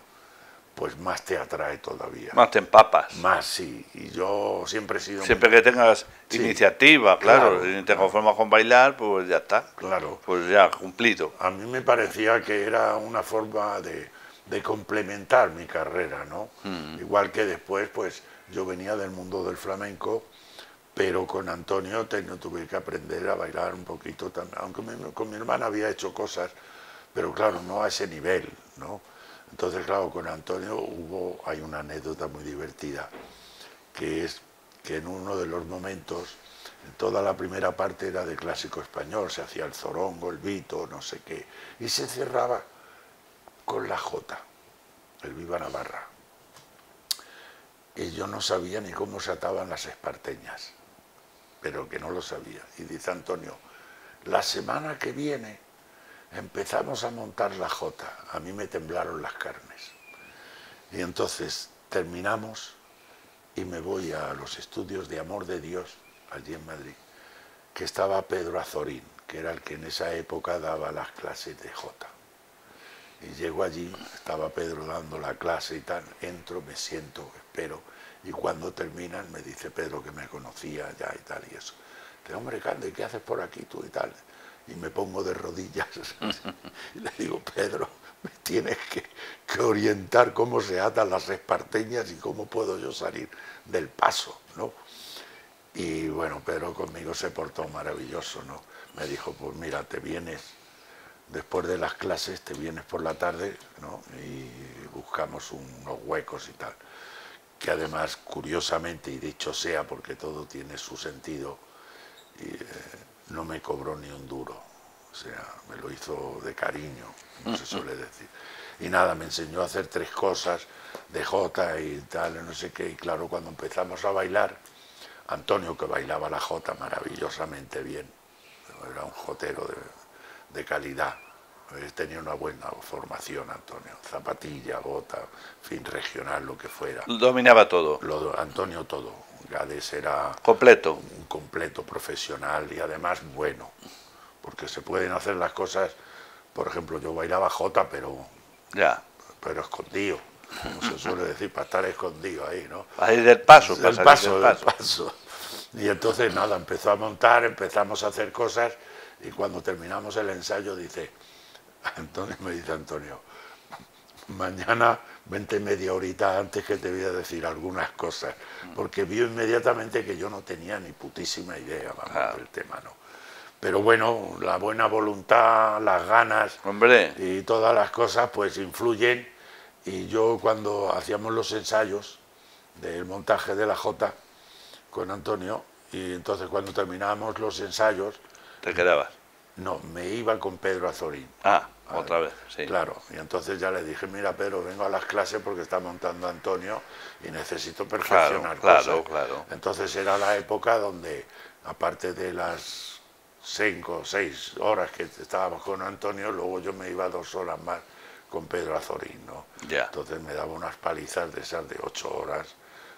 pues más te atrae todavía. Más te empapas. Más, sí. Y yo siempre he sido... Siempre que tengas iniciativa, claro, Claro, y te conformas con bailar, pues ya está. Claro. Pues ya, cumplido. A mí me parecía que era una forma de complementar mi carrera, ¿no? Igual que después, pues yo venía del mundo del flamenco, pero con Antonio tuve que aprender a bailar un poquito también, aunque con mi hermana había hecho cosas, pero claro, no a ese nivel, ¿no? Entonces, claro, con Antonio hay una anécdota muy divertida, que es que en uno de los momentos, toda la primera parte era de clásico español, se hacía el zorongo, el vito, no sé qué, y se cerraba con la jota, el Viva Navarra. Y yo no sabía ni cómo se ataban las esparteñas, pero que no lo sabía. Y dice Antonio, la semana que viene empezamos a montar la jota. A mí me temblaron las carnes. Y entonces terminamos y me voy a los estudios de Amor de Dios, allí en Madrid, que estaba Pedro Azorín, que era el que en esa época daba las clases de jota. Y llego allí, estaba Pedro dando la clase y tal, entro, me siento, espero, y cuando terminan me dice Pedro que me conocía ya y tal y eso. Dice, hombre, Candy, ¿qué haces por aquí tú y tal? Y me pongo de rodillas y le digo, Pedro, me tienes que orientar cómo se atan las esparteñas y cómo puedo yo salir del paso, ¿no? Y bueno, Pedro conmigo se portó maravilloso, ¿no? Me dijo, pues mira, te vienes, después de las clases, te vienes por la tarde, ¿no? Y buscamos unos huecos y tal. Que además, curiosamente, y dicho sea porque todo tiene su sentido, no me cobró ni un duro, o sea, me lo hizo de cariño, como se suele decir. Y nada, me enseñó a hacer 3 cosas de jota y tal, no sé qué, y claro, cuando empezamos a bailar, Antonio, que bailaba la jota maravillosamente bien, era un jotero de calidad, tenía una buena formación, Antonio. Zapatilla, bota, en fin, regional, lo que fuera. Dominaba todo. Antonio todo. Gades era Completo. un completo profesional y además bueno, porque se pueden hacer las cosas, por ejemplo, yo bailaba jota, pero escondido, como se suele decir, para estar escondido ahí, ¿no? Ahí del paso, del paso. Y entonces nada, empezó a montar, empezamos a hacer cosas y cuando terminamos el ensayo me dice Antonio, mañana vente media horita antes que te voy a decir algunas cosas, porque vio inmediatamente que yo no tenía ni putísima idea, del tema, ¿no? Pero bueno, la buena voluntad, las ganas, hombre, y todas las cosas pues influyen, y yo cuando hacíamos los ensayos del montaje de la Jota con Antonio, y entonces cuando terminábamos los ensayos... ¿Te quedabas? No, me iba con Pedro Azorín. Otra vez, sí. Claro, y entonces ya le dije, mira Pedro, vengo a las clases porque está montando Antonio y necesito perfeccionar cosas. Claro. Entonces era la época donde, aparte de las 5 o 6 horas que estábamos con Antonio, luego yo me iba 2 horas más con Pedro Azorín, ¿no? Entonces me daba unas palizas de esas de 8 horas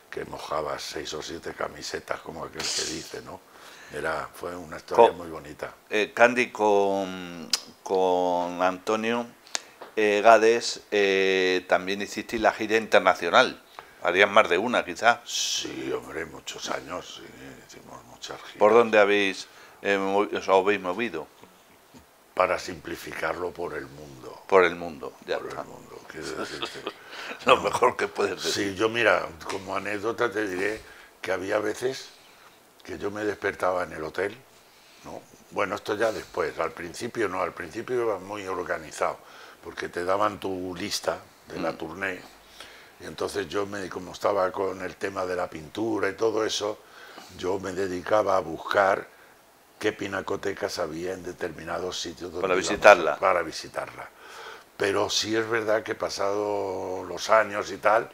que mojabas 6 o 7 camisetas, como aquel que dice, ¿no? Fue una historia muy bonita. Candy, con Antonio Gades también hiciste la gira internacional. Harías más de una, quizás. Sí, hombre, muchos años, sí, hicimos muchas giras. ¿Por dónde os habéis movido? Para simplificarlo, por el mundo. Por el mundo, ya por está. El mundo, quiero decirte. Lo mejor que puedes decir. Sí, yo mira, como anécdota te diré que había veces que yo me despertaba en el hotel, ¿no? Bueno, esto ya después, al principio no, al principio iba muy organizado, porque te daban tu lista de la tournée, y entonces yo, como estaba con el tema de la pintura y todo eso, yo me dedicaba a buscar qué pinacotecas había en determinados sitios donde para visitarla. Para visitarla. Pero sí es verdad que pasado los años y tal,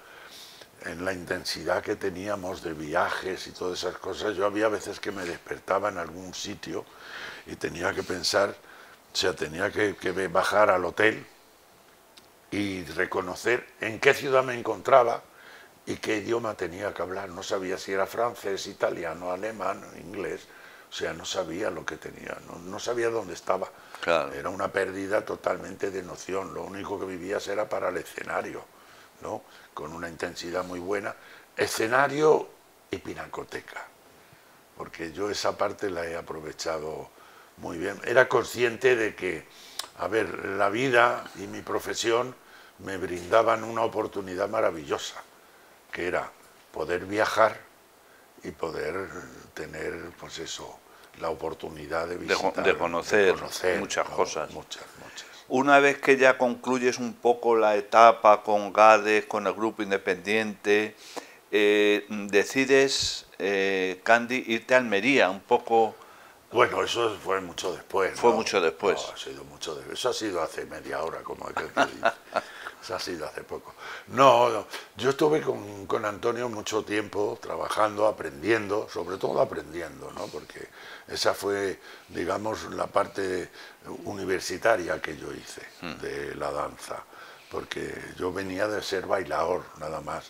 en la intensidad que teníamos de viajes y todas esas cosas, yo había veces que me despertaba en algún sitio y tenía que pensar, o sea, tenía que bajar al hotel y reconocer en qué ciudad me encontraba y qué idioma tenía que hablar. No sabía si era francés, italiano, alemán, inglés, o sea, no sabía lo que tenía, no sabía dónde estaba. Claro. Era una pérdida totalmente de noción, lo único que vivías era para el escenario, ¿no? Con una intensidad muy buena, escenario y pinacoteca, porque yo esa parte la he aprovechado muy bien. Era consciente de que, a ver, la vida y mi profesión me brindaban una oportunidad maravillosa, que era poder viajar y poder tener, pues eso, la oportunidad de visitar, de conocer muchas cosas. Muchas. Una vez que ya concluyes un poco la etapa con Gades, con el grupo independiente, decides, Candy, irte a Almería un poco. Bueno, eso fue mucho después. Fue mucho después. No, ha sido mucho después. Eso ha sido hace media hora, como aquel que dice. Eso ha sido hace poco. No, yo estuve con Antonio mucho tiempo trabajando, aprendiendo, sobre todo aprendiendo, ¿no? Porque esa fue, digamos, la parte universitaria que yo hice de la danza, porque yo venía de ser bailador, nada más.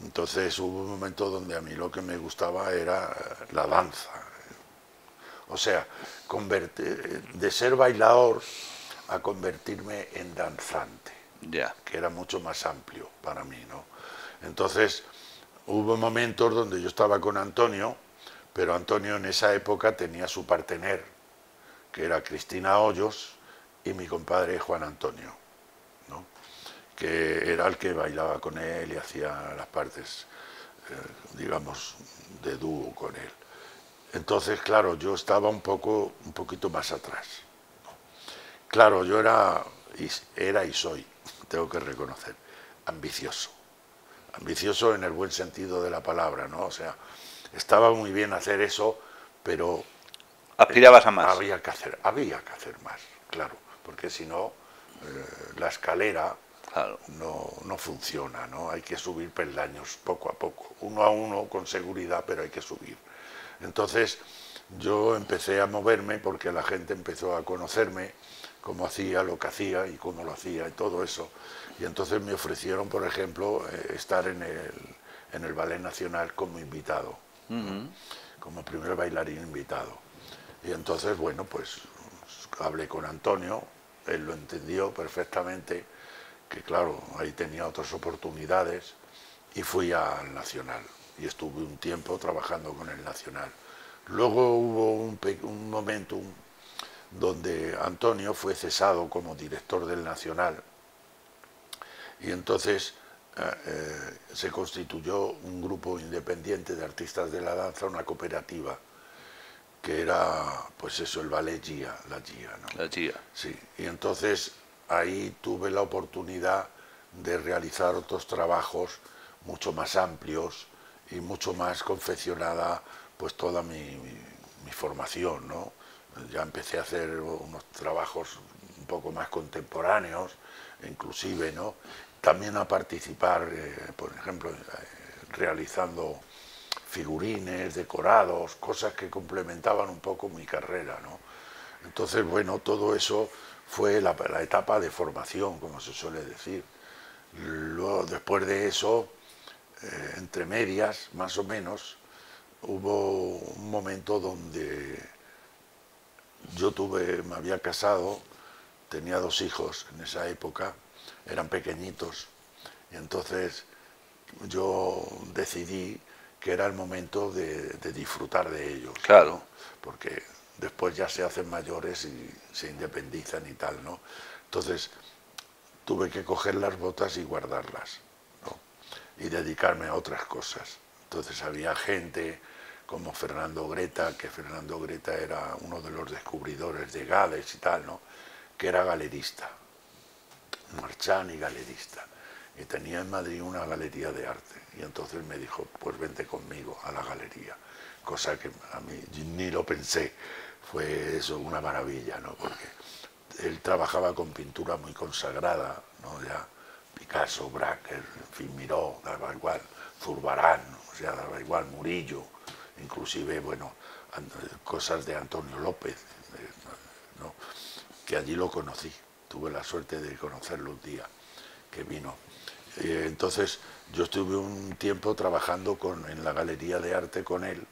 Entonces hubo un momento donde a mí lo que me gustaba era la danza. O sea, de ser bailador a convertirme en danzante. Que era mucho más amplio para mí, ¿no? Entonces hubo momentos donde yo estaba con Antonio, pero Antonio en esa época tenía su partener, que era Cristina Hoyos, y mi compadre Juan Antonio, ¿no? Que era el que bailaba con él y hacía las partes, digamos, de dúo con él. Entonces, claro, yo estaba un poquito más atrás, ¿no? Claro, yo era y soy, tengo que reconocer, ambicioso en el buen sentido de la palabra, ¿no? O sea, estaba muy bien hacer eso, pero aspirabas a más. Había que hacer más, claro, porque si no, la escalera no funciona, ¿no? Hay que subir peldaños poco a poco, uno a uno con seguridad, pero hay que subir. Entonces yo empecé a moverme porque la gente empezó a conocerme cómo hacía, lo que hacía y cómo lo hacía y todo eso. Y entonces me ofrecieron, por ejemplo, estar en el Ballet Nacional como invitado, ¿no? Como primer bailarín invitado. Y entonces, bueno, pues hablé con Antonio, él lo entendió perfectamente, que claro, ahí tenía otras oportunidades, y fui al Nacional. Y estuve un tiempo trabajando con el Nacional. Luego hubo un momento donde Antonio fue cesado como director del Nacional, y entonces se constituyó un grupo independiente de artistas de la danza, una cooperativa, que era, pues eso, el ballet GIA, la GIA, ¿no? La GIA. Sí, y entonces ahí tuve la oportunidad de realizar otros trabajos mucho más amplios y mucho más confeccionada, pues toda mi formación, ¿no? Ya empecé a hacer unos trabajos un poco más contemporáneos, inclusive, ¿no? También a participar, por ejemplo, realizando figurines, decorados, cosas que complementaban un poco mi carrera, ¿no? Entonces, bueno, todo eso fue la etapa de formación, como se suele decir. Luego, después de eso, entre medias, más o menos, hubo un momento donde yo me había casado, tenía 2 hijos en esa época, eran pequeñitos, y entonces yo decidí que era el momento de disfrutar de ellos. Claro. ¿No? Porque después ya se hacen mayores y se independizan y tal, ¿no? Entonces tuve que coger las botas y guardarlas, ¿no? Y dedicarme a otras cosas. Entonces había gente como Fernando Greta, que Fernando Greta era uno de los descubridores de Gades y tal, ¿no? Que era galerista, marchán y galerista. Y tenía en Madrid una galería de arte. Y entonces me dijo, pues vente conmigo a la galería. Cosa que a mí ni lo pensé. Fue eso, una maravilla, ¿no? Porque él trabajaba con pintura muy consagrada, ¿no? Ya Picasso, Braque, en fin, Miró, daba igual, Zurbarán, o sea, daba igual, Murillo, inclusive, bueno, cosas de Antonio López, ¿no? Que allí lo conocí. Tuve la suerte de conocerlo un día que vino. Entonces yo estuve un tiempo trabajando en la galería de arte con él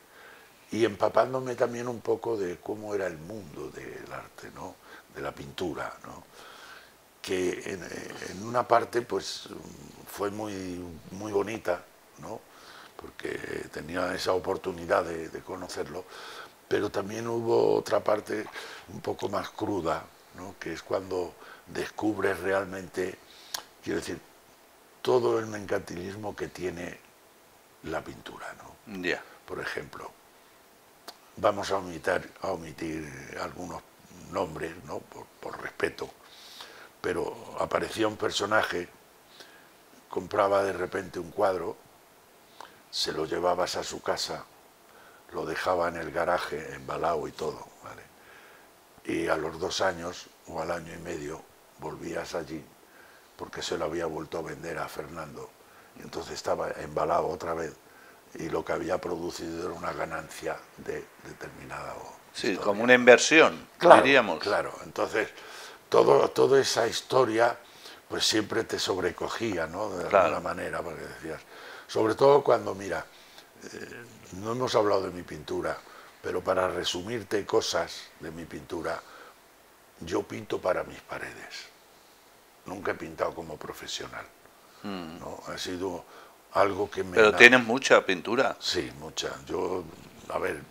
y empapándome también un poco de cómo era el mundo del arte, ¿no? De la pintura, ¿no? Que en una parte pues fue muy bonita, ¿no? Porque tenía esa oportunidad de conocerlo, pero también hubo otra parte un poco más cruda, ¿no? Que es cuando descubres realmente, quiero decir, todo el mercantilismo que tiene la pintura, ¿no? Ya. Por ejemplo, vamos a omitir algunos nombres, ¿no? Por respeto, pero aparecía un personaje, compraba de repente un cuadro, se lo llevabas a su casa, lo dejaba en el garaje embalado y todo, ¿vale? Y a los 2 años o al año y medio volvías allí porque se lo había vuelto a vender a Fernando y entonces estaba embalado otra vez y lo que había producido era una ganancia de determinada Sí, historia. como una inversión, Claro, diríamos. claro, entonces toda esa historia pues siempre te sobrecogía, ¿no? De alguna manera, porque decías, sobre todo cuando, mira, no hemos hablado de mi pintura, pero para resumirte cosas de mi pintura, yo pinto para mis paredes. Nunca he pintado como profesional, ¿no? Ha sido algo que me... Pero tienes mucha pintura. Sí, mucha. A ver,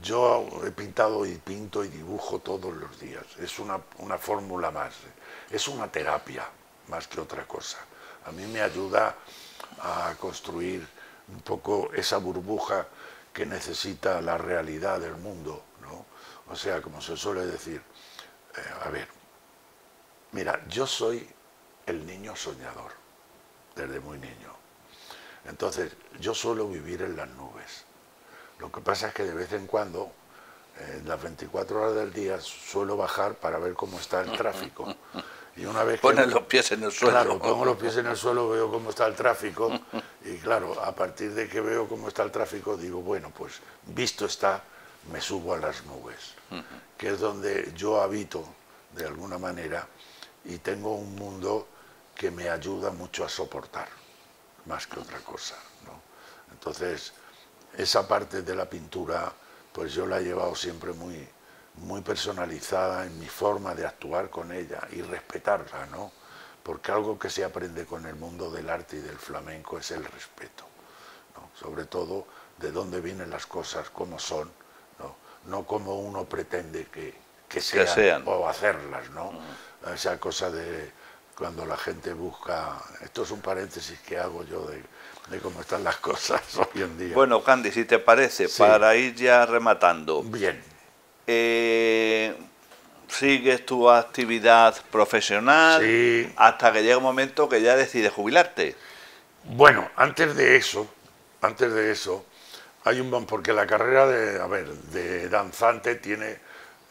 yo he pintado y pinto y dibujo todos los días. Es una fórmula más. Es una terapia más que otra cosa. A mí me ayuda a construir un poco esa burbuja que necesita la realidad del mundo, ¿no? O sea, como se suele decir, a ver, mira, yo soy el niño soñador, desde muy niño. Entonces, yo suelo vivir en las nubes. Lo que pasa es que de vez en cuando, en las 24 horas del día, suelo bajar para ver cómo está el tráfico. Y una vez Pones los pies en el suelo. Claro, pongo los pies en el suelo, veo cómo está el tráfico y claro, a partir de que veo cómo está el tráfico, digo, bueno, pues visto está, me subo a las nubes, que es donde yo habito de alguna manera, y tengo un mundo que me ayuda mucho a soportar, más que otra cosa, ¿no? Entonces, esa parte de la pintura, pues yo la he llevado siempre muy personalizada en mi forma de actuar con ella y respetarla, ¿no? Porque algo que se aprende con el mundo del arte y del flamenco es el respeto, ¿no? Sobre todo de dónde vienen las cosas, cómo son, ¿no? No como uno pretende que sean o hacerlas, ¿no? Esa cosa de cuando la gente busca, esto es un paréntesis que hago yo de cómo están las cosas hoy en día. Bueno, Candy, si te parece, Sí. para ir ya rematando, Bien. sigues tu actividad profesional Sí. hasta que llega un momento que ya decides jubilarte. Bueno, antes de eso, hay porque la carrera de danzante tiene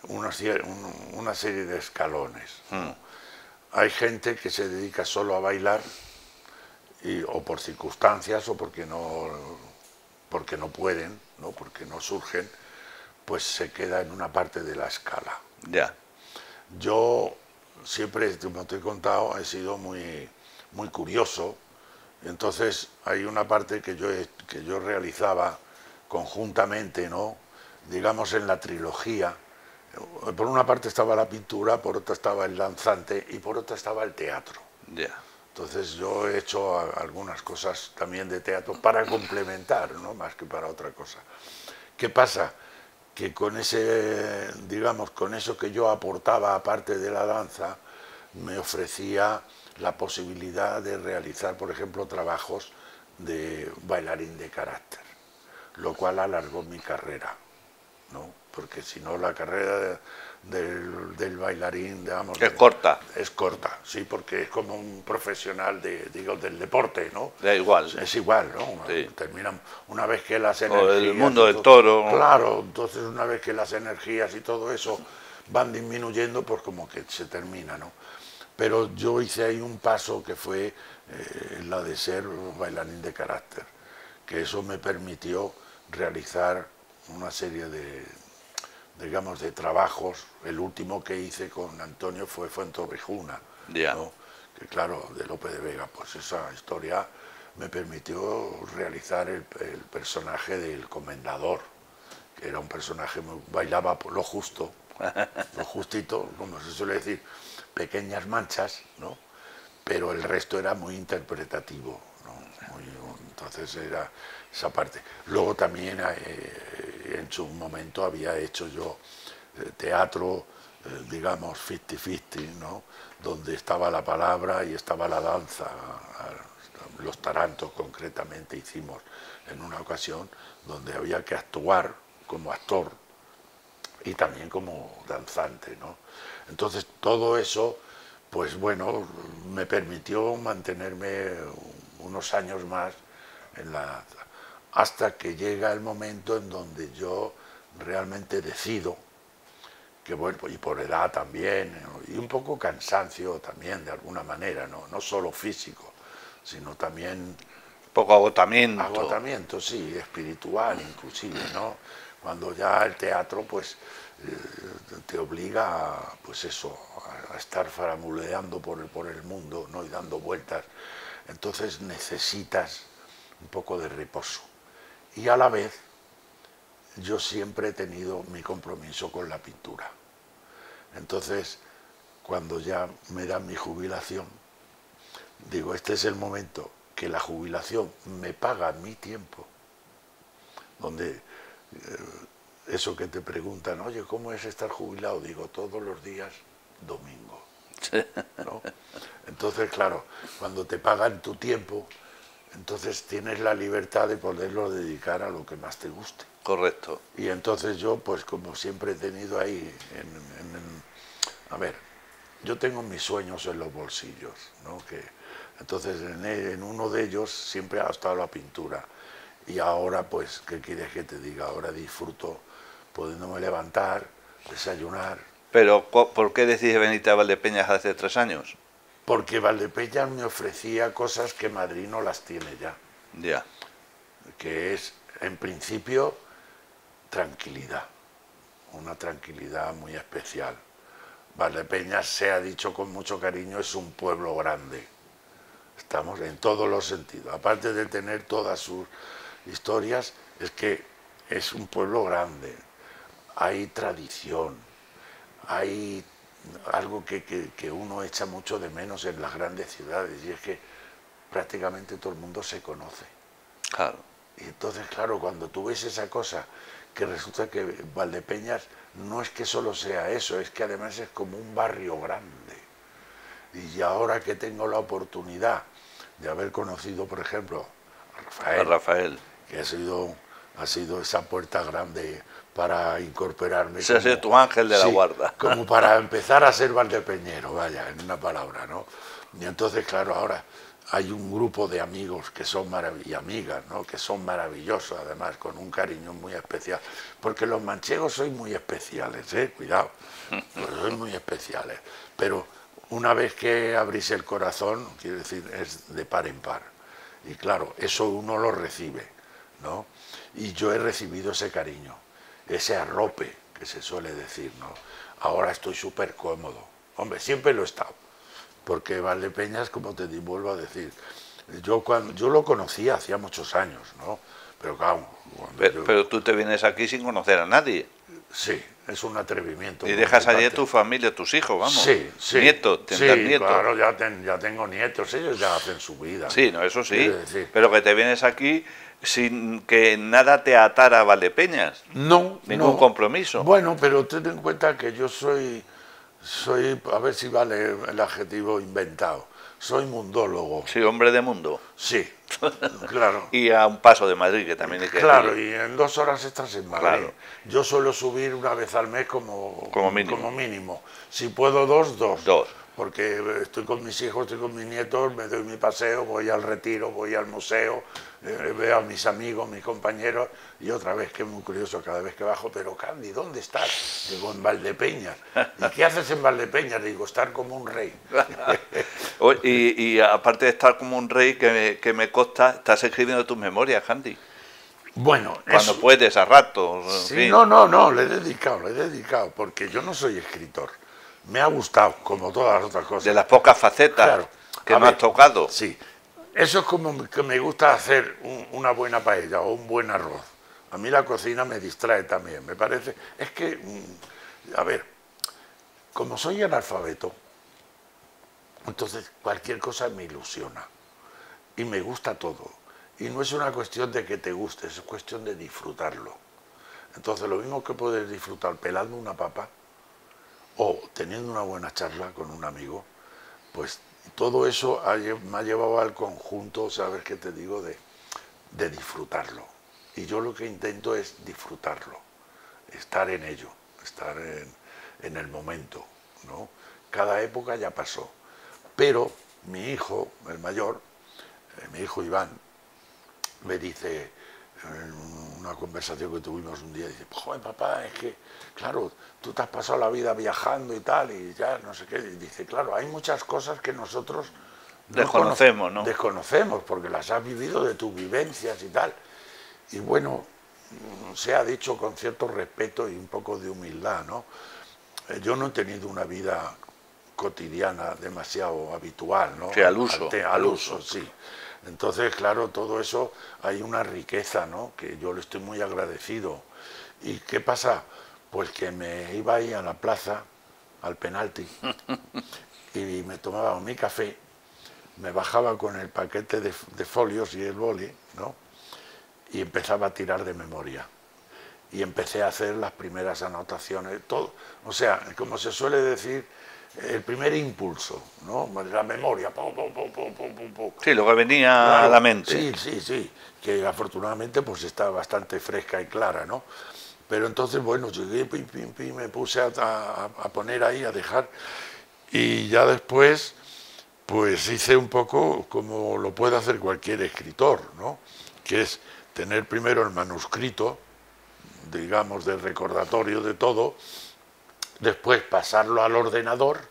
una serie de escalones, ¿no? Hay gente que se dedica solo a bailar, o por circunstancias, o porque no pueden, ¿no? Porque no surgen, pues se queda en una parte de la escala. Ya. Yo siempre, como te he contado, he sido muy curioso. Entonces hay una parte que yo realizaba conjuntamente, ¿no? Digamos en la trilogía. Por una parte estaba la pintura, por otra estaba el danzante y por otra estaba el teatro. Ya. Entonces yo he hecho algunas cosas también de teatro para complementar, ¿no? Más que para otra cosa. ¿Qué pasa? Que con ese, digamos, con eso que yo aportaba aparte de la danza, me ofrecía la posibilidad de realizar, por ejemplo, trabajos de bailarín de carácter, lo cual alargó mi carrera, ¿no? Porque si no, la carrera del bailarín, digamos, Es corta. es corta, sí, porque es como un profesional del deporte, ¿no? Da igual. Es igual, ¿no? Sí. Terminan una vez que las energías... O el mundo del toro. Claro, entonces una vez que las energías y todo eso van disminuyendo, pues como que se termina, ¿no? Pero yo hice ahí un paso que fue la de ser bailarín de carácter, que eso me permitió realizar una serie digamos, de trabajos. El último que hice con Antonio fue Fuentorrejuna, Ya. ¿no? Que claro, de Lope de Vega, pues esa historia me permitió realizar el personaje del comendador, que era un personaje bailaba por lo justo, lo justito, como se suele decir, pequeñas manchas, ¿no? Pero el resto era muy interpretativo, ¿no? Entonces era esa parte. Luego también en su momento había hecho yo teatro, digamos, 50-50, ¿no? Donde estaba la palabra y estaba la danza. Los Tarantos concretamente hicimos en una ocasión donde había que actuar como actor y también como danzante, ¿no? Entonces todo eso, pues bueno, me permitió mantenerme unos años más hasta que llega el momento en donde yo realmente decido que, bueno, y por edad también, ¿no? Y un poco cansancio también de alguna manera, no solo físico, sino también Poco agotamiento. agotamiento, sí, espiritual inclusive, ¿no? Cuando ya el teatro, pues, te obliga a, pues eso, a estar faramuleando por el mundo, ¿no? Y dando vueltas. Entonces necesitas un poco de reposo. Y a la vez, yo siempre he tenido mi compromiso con la pintura. Entonces, cuando ya me dan mi jubilación, digo, este es el momento que la jubilación me paga mi tiempo, donde eso que te preguntan, oye, ¿cómo es estar jubilado? Digo, todos los días domingo, ¿no? Entonces, claro, cuando te pagan tu tiempo, entonces tienes la libertad de poderlo dedicar a lo que más te guste. Correcto. Y entonces yo, pues como siempre he tenido ahí, a ver, yo tengo mis sueños en los bolsillos, ¿no? Entonces en uno de ellos siempre ha estado la pintura. Y ahora, pues, ¿qué quieres que te diga? Ahora disfruto pudiéndome levantar, desayunar. Pero, ¿por qué decides venirte a Valdepeñas hace 3 años? Porque Valdepeñas me ofrecía cosas que Madrid no las tiene ya. Ya. Que es, en principio, tranquilidad. Una tranquilidad muy especial. Valdepeñas, se ha dicho con mucho cariño, es un pueblo grande. Estamos en todos los sentidos. Aparte de tener todas sus historias, es que es un pueblo grande. Hay tradición, hay algo que uno echa mucho de menos en las grandes ciudades, y es que prácticamente todo el mundo se conoce. Claro. Y entonces, claro, cuando tú ves esa cosa, que resulta que Valdepeñas no es que solo sea eso, es que además es como un barrio grande. Y ahora que tengo la oportunidad de haber conocido, por ejemplo, A Rafael. que ha sido esa puerta grande para incorporarme. Ese ha sido tu ángel de la guarda. Como para empezar a ser valdepeñero, vaya, en una palabra, ¿no? Y entonces, claro, ahora hay un grupo de amigos que son y amigas, ¿no? Que son maravillosos, además, con un cariño muy especial. Porque los manchegos sois muy especiales, cuidado, sois muy especiales. Pero una vez que abrís el corazón, quiero decir, es de par en par. Y claro, eso uno lo recibe, ¿no? Y yo he recibido ese cariño, ese arrope que se suele decir, ¿no? Ahora estoy súper cómodo. Hombre, siempre lo he estado. Porque Valdepeñas, como te vuelvo a decir, yo lo conocía hacía muchos años, ¿no? Pero claro... Pero tú te vienes aquí sin conocer a nadie. Sí, es un atrevimiento. Y dejas allí a tu familia, a tus hijos, vamos. Sí, sí. Nietos, tendrás nietos. Claro, ya tengo nietos, ellos ya hacen su vida. Sí, no, eso sí. Decir, pero que te vienes aquí sin que nada te atara a Valdepeñas. No. Ningún compromiso. Bueno, pero ten en cuenta que yo soy, a ver si vale el adjetivo inventado, soy mundólogo. Sí, hombre de mundo. Sí, claro. Y a un paso de Madrid, que también hay que Claro, decirlo. y en 2 horas estás en Madrid. Claro. Yo suelo subir una vez al mes como mínimo. Si puedo dos. Dos. Porque estoy con mis hijos, estoy con mis nietos, me doy mi paseo, voy al retiro, voy al museo, veo a mis amigos, mis compañeros, y otra vez, que es muy curioso cada vez que bajo, pero Candy, ¿dónde estás? Digo, en Valdepeñas. ¿Y qué haces en Valdepeñas? Digo, estar como un rey. y aparte de estar como un rey, que me consta, estás escribiendo tus memorias, Candy. Bueno, cuando eso, puedes, a ratos. Sí, en fin. no, le he dedicado, porque yo no soy escritor. Me ha gustado, como todas las otras cosas. De las pocas facetas que me has tocado. Sí, eso es como que me gusta hacer una buena paella o un buen arroz. A mí la cocina me distrae también, me parece. Es que, a ver, como soy analfabeto, entonces cualquier cosa me ilusiona y me gusta todo. Y no es una cuestión de que te guste, es cuestión de disfrutarlo. Entonces lo mismo que puedes disfrutar pelando una papa o teniendo una buena charla con un amigo, pues todo eso me ha llevado al conjunto, ¿sabes qué te digo? De disfrutarlo. Y yo lo que intento es disfrutarlo, estar en ello, estar en el momento, ¿no? Cada época ya pasó. Pero mi hijo, el mayor, mi hijo Iván, me dice, en una conversación que tuvimos un día, dice, joder, papá, es que, claro, tú te has pasado la vida viajando y tal, y ya no sé qué. Y dice, claro, hay muchas cosas que nosotros desconocemos, ¿no? Desconocemos, porque las has vivido de tus vivencias y tal. Y bueno, se ha dicho con cierto respeto y un poco de humildad, ¿no? Yo no he tenido una vida cotidiana demasiado habitual, ¿no? Sí, al uso. Al uso, sí. Entonces, claro, todo eso hay una riqueza, ¿no? Que yo le estoy muy agradecido. ¿Y qué pasa? Pues que me iba ahí a la plaza, al penalti, y me tomaba mi café, me bajaba con el paquete de folios y el boli, ¿no? Y empezaba a tirar de memoria. Y empecé a hacer las primeras anotaciones, todo. O sea, como se suele decir, el primer impulso, ¿no? La memoria. Sí, lo que venía a la mente. Sí, que afortunadamente pues está bastante fresca y clara, ¿no? Pero entonces, bueno, llegué, me puse a poner ahí, a dejar, y ya después, pues hice un poco como lo puede hacer cualquier escritor, ¿no? Que es tener primero el manuscrito, digamos, del recordatorio de todo, después pasarlo al ordenador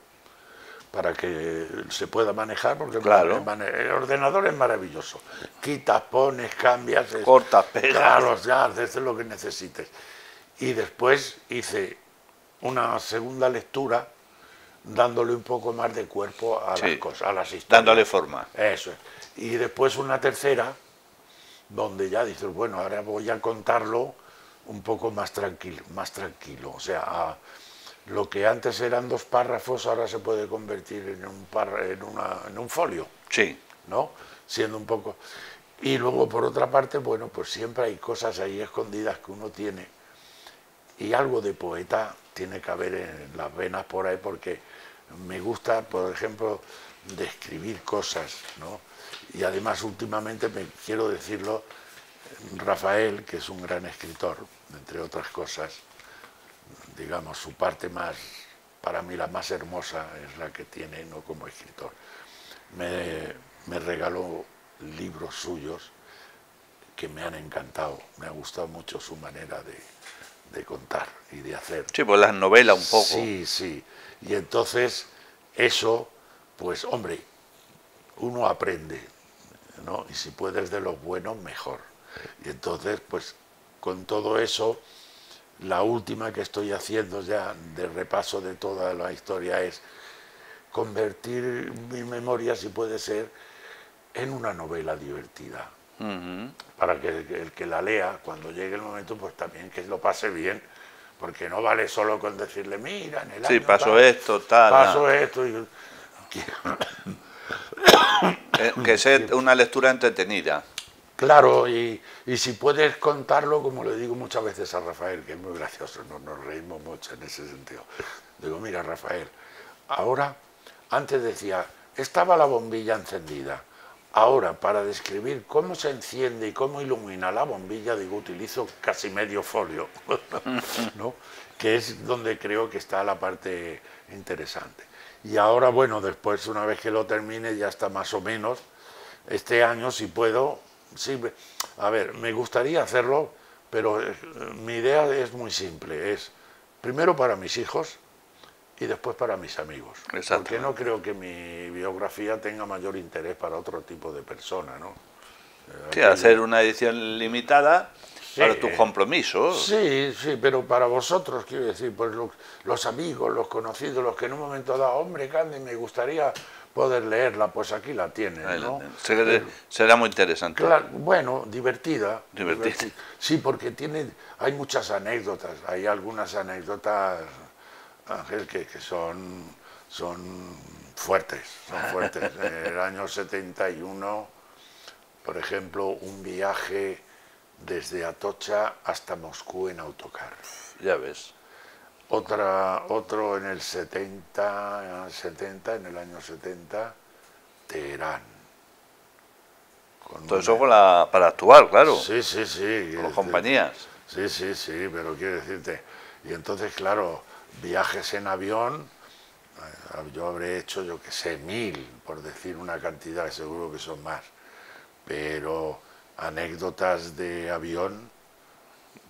para que se pueda manejar, porque claro, el ordenador es maravilloso. Quitas, pones, cambias, cortas, pegas. Claro, ya, haces lo que necesites. Y después hice una segunda lectura dándole un poco más de cuerpo a Sí, las cosas, a las historias. dándole forma. Eso es. Y después una tercera, donde ya dices, bueno, ahora voy a contarlo un poco más tranquilo. O sea, lo que antes eran 2 párrafos, ahora se puede convertir en en un folio, Sí, ¿no? Siendo un poco... Y luego, por otra parte, bueno, pues siempre hay cosas ahí escondidas que uno tiene. Y algo de poeta tiene que haber en las venas por ahí, porque me gusta, por ejemplo, describir cosas, ¿no? Y además, últimamente, quiero decirlo, Rafael, que es un gran escritor, entre otras cosas, digamos, su parte más, para mí la más hermosa es la que tiene, no como escritor. Me regaló libros suyos que me han encantado, me ha gustado mucho su manera de contar y de hacer. sí, pues las novelas un poco. Sí, sí, y entonces eso, pues hombre, uno aprende, ¿no? Y si puedes de los buenos, mejor. Y entonces, pues con todo eso, la última que estoy haciendo ya de repaso de toda la historia es convertir mi memoria, si puede ser, en una novela divertida. Para que el que la lea, cuando llegue el momento, pues también que lo pase bien, porque no vale solo con decirle, mira, en el Sí, año pasó tal, esto, tal. pasó esto, y... Que sea una lectura entretenida. Claro, y si puedes contarlo, como le digo muchas veces a Rafael, que es muy gracioso, nos reímos mucho en ese sentido. Digo, mira, Rafael, ahora, antes decía, estaba la bombilla encendida. Ahora, para describir cómo se enciende y cómo ilumina la bombilla, digo, utilizo casi medio folio, ¿no? Que es donde creo que está la parte interesante. Y ahora, bueno, después, una vez que lo termine, ya está más o menos. Este año, si puedo, sí, a ver, me gustaría hacerlo, pero mi idea es muy simple, es primero para mis hijos y después para mis amigos. Porque no creo que mi biografía tenga mayor interés para otro tipo de persona, ¿no? Sí, hacer una edición limitada para tus compromisos. Sí, sí, pero para vosotros, quiero decir, pues los amigos, los conocidos, los que en un momento dado, hombre, Candy, me gustaría poder leerla, pues aquí la tienen, ¿no? Será muy interesante. Claro, bueno, divertida. Divertida. Sí, porque hay muchas anécdotas, hay algunas anécdotas, Ángel, que son fuertes, En el año 71, por ejemplo, un viaje desde Atocha hasta Moscú en autocar. Ya ves. Otro en el 70, en el año 70, Teherán. Todo eso para actuar, claro. Sí, sí, sí. Con compañías. Sí, sí, sí, pero quiero decirte. Y entonces, claro, viajes en avión, yo habré hecho, yo qué sé, 1000, por decir una cantidad, que seguro que son más. Pero anécdotas de avión,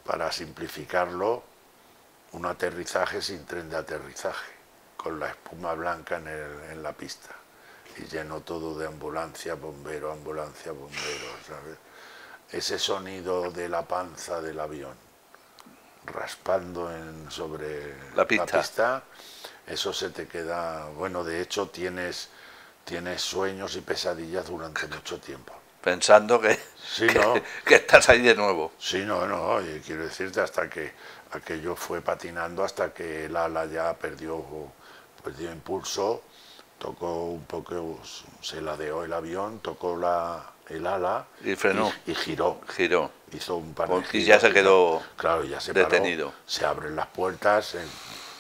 para simplificarlo, un aterrizaje sin tren de aterrizaje, con la espuma blanca en la pista, y lleno todo de ambulancia, bombero, ¿sabes? Ese sonido de la panza del avión, raspando sobre la pista, eso se te queda, bueno, de hecho tienes sueños y pesadillas durante mucho tiempo. Pensando que estás ahí de nuevo. Sí, no, y quiero decirte, hasta que aquello fue patinando, hasta que el ala ya perdió impulso, tocó un poco, se ladeó el avión, tocó el ala y frenó. Y giró. Hizo un par de giros. Y ya se quedó ya se detenido. Paró, se abren las puertas,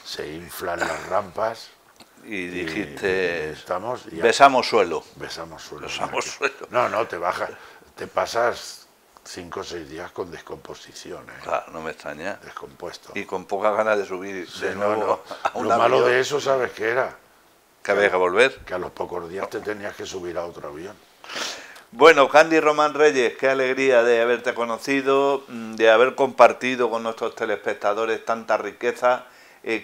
se inflan las rampas. Y dijiste, besamos suelo. No, te bajas, te pasas 5 o 6 días con descomposición. Claro, no me extraña. Descompuesto. Y con pocas ganas de subir de nuevo a un Lo malo avión. de eso, ¿sabes qué era? Que había que volver. Que a los pocos días te tenías que subir a otro avión. Bueno, Candy Román Reyes, qué alegría de haberte conocido, de haber compartido con nuestros telespectadores tanta riqueza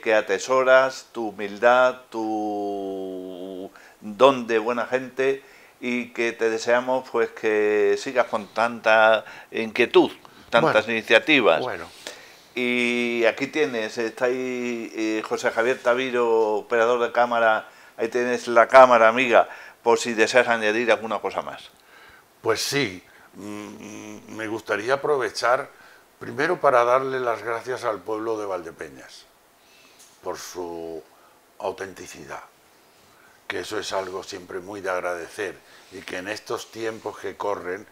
que atesoras, tu humildad, tu don de buena gente, y que te deseamos pues que sigas con tanta inquietud, tantas iniciativas. Bueno. Y aquí tienes, está ahí José Javier Taviro, operador de cámara, ahí tienes la cámara, amiga, por si deseas añadir alguna cosa más. Pues sí, me gustaría aprovechar primero para darle las gracias al pueblo de Valdepeñas por su autenticidad, que eso es algo siempre muy de agradecer y que en estos tiempos que corren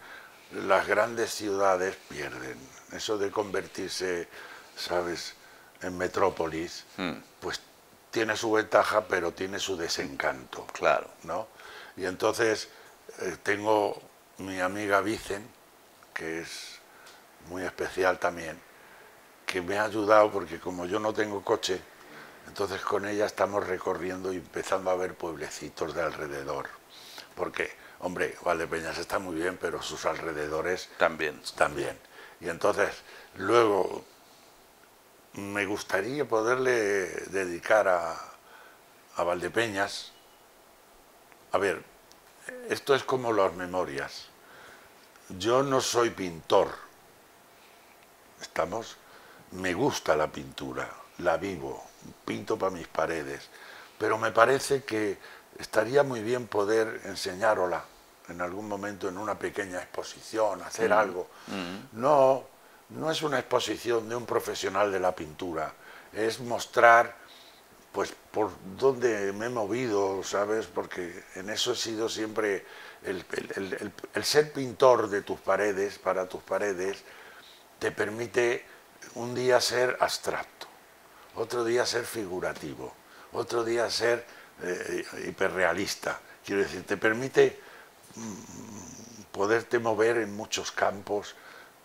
las grandes ciudades pierden. Eso de convertirse, ¿sabes?, en metrópolis, pues tiene su ventaja, pero tiene su desencanto. Claro. ¿No? Y entonces tengo mi amiga Vicen, que es muy especial también, que me ha ayudado porque como yo no tengo coche, entonces con ella estamos recorriendo y empezando a ver pueblecitos de alrededor. Porque, hombre, Valdepeñas está muy bien, pero sus alrededores también. Y entonces, luego, me gustaría poderle dedicar a Valdepeñas. A ver, esto es como las memorias. Yo no soy pintor, ¿estamos? Me gusta la pintura, la vivo, pinto para mis paredes, pero me parece que estaría muy bien poder enseñárosla en algún momento en una pequeña exposición, hacer algo. No es una exposición de un profesional de la pintura, es mostrar pues por dónde me he movido, ¿sabes? Porque en eso he sido siempre el ser pintor de tus paredes, para tus paredes, te permite un día ser abstracto, otro día ser figurativo, otro día ser hiperrealista. Quiero decir, te permite poderte mover en muchos campos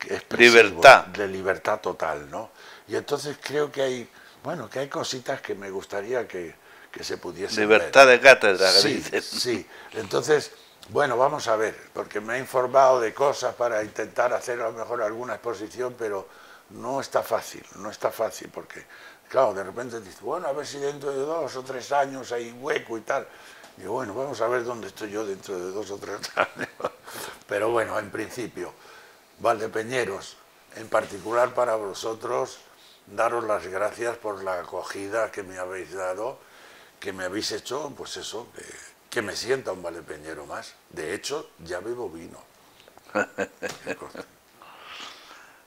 expresivos, de libertad total, ¿no? Y entonces creo que hay, bueno, que hay cositas que me gustaría que se pudiesen libertad ver. De cátedra, que sí, dicen. Sí, entonces, bueno, vamos a ver, porque me he informado de cosas para intentar hacer a lo mejor alguna exposición, pero no está fácil, porque, claro, de repente dices, bueno, a ver si dentro de 2 o 3 años hay hueco y tal. Y bueno, vamos a ver dónde estoy yo dentro de 2 o 3 años. Pero bueno, en principio, valdepeñeros, en particular para vosotros, daros las gracias por la acogida que me habéis dado, que me habéis hecho, pues eso, que me sienta un valdepeñero más. De hecho, ya bebo vino.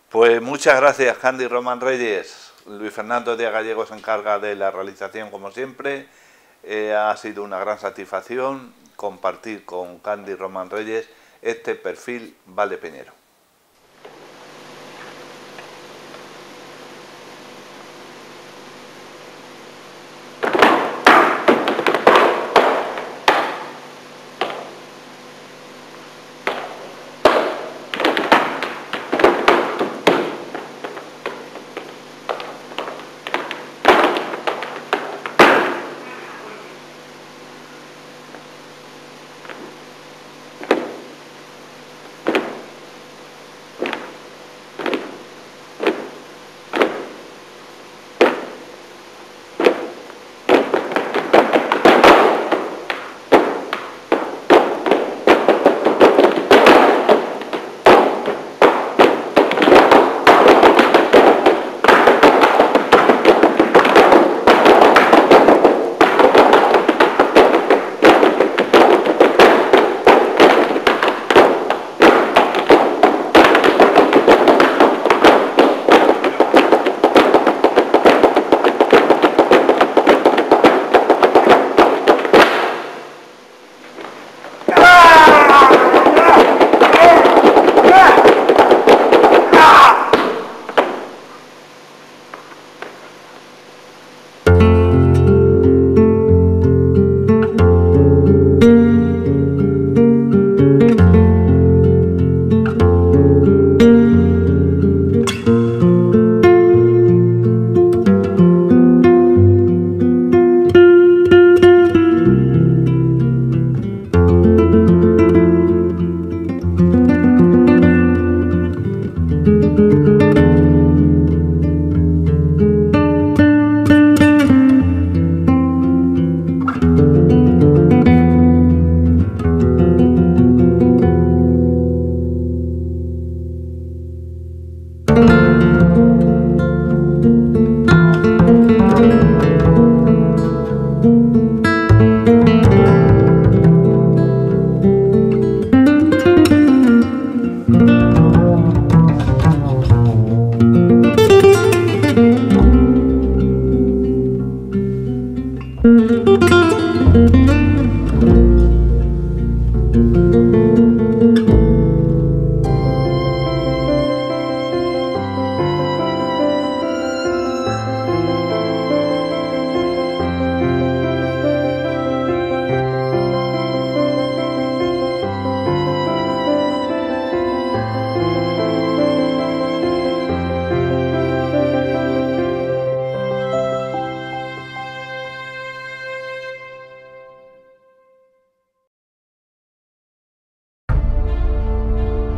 Pues muchas gracias, Candy Román Reyes. Luis Fernando Díaz Gallego se encarga de la realización, como siempre. Ha sido una gran satisfacción compartir con Candy Román Reyes este perfil valdepeñero.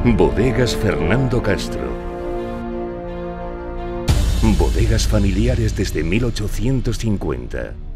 Bodegas Fernando Castro. Bodegas familiares desde 1850.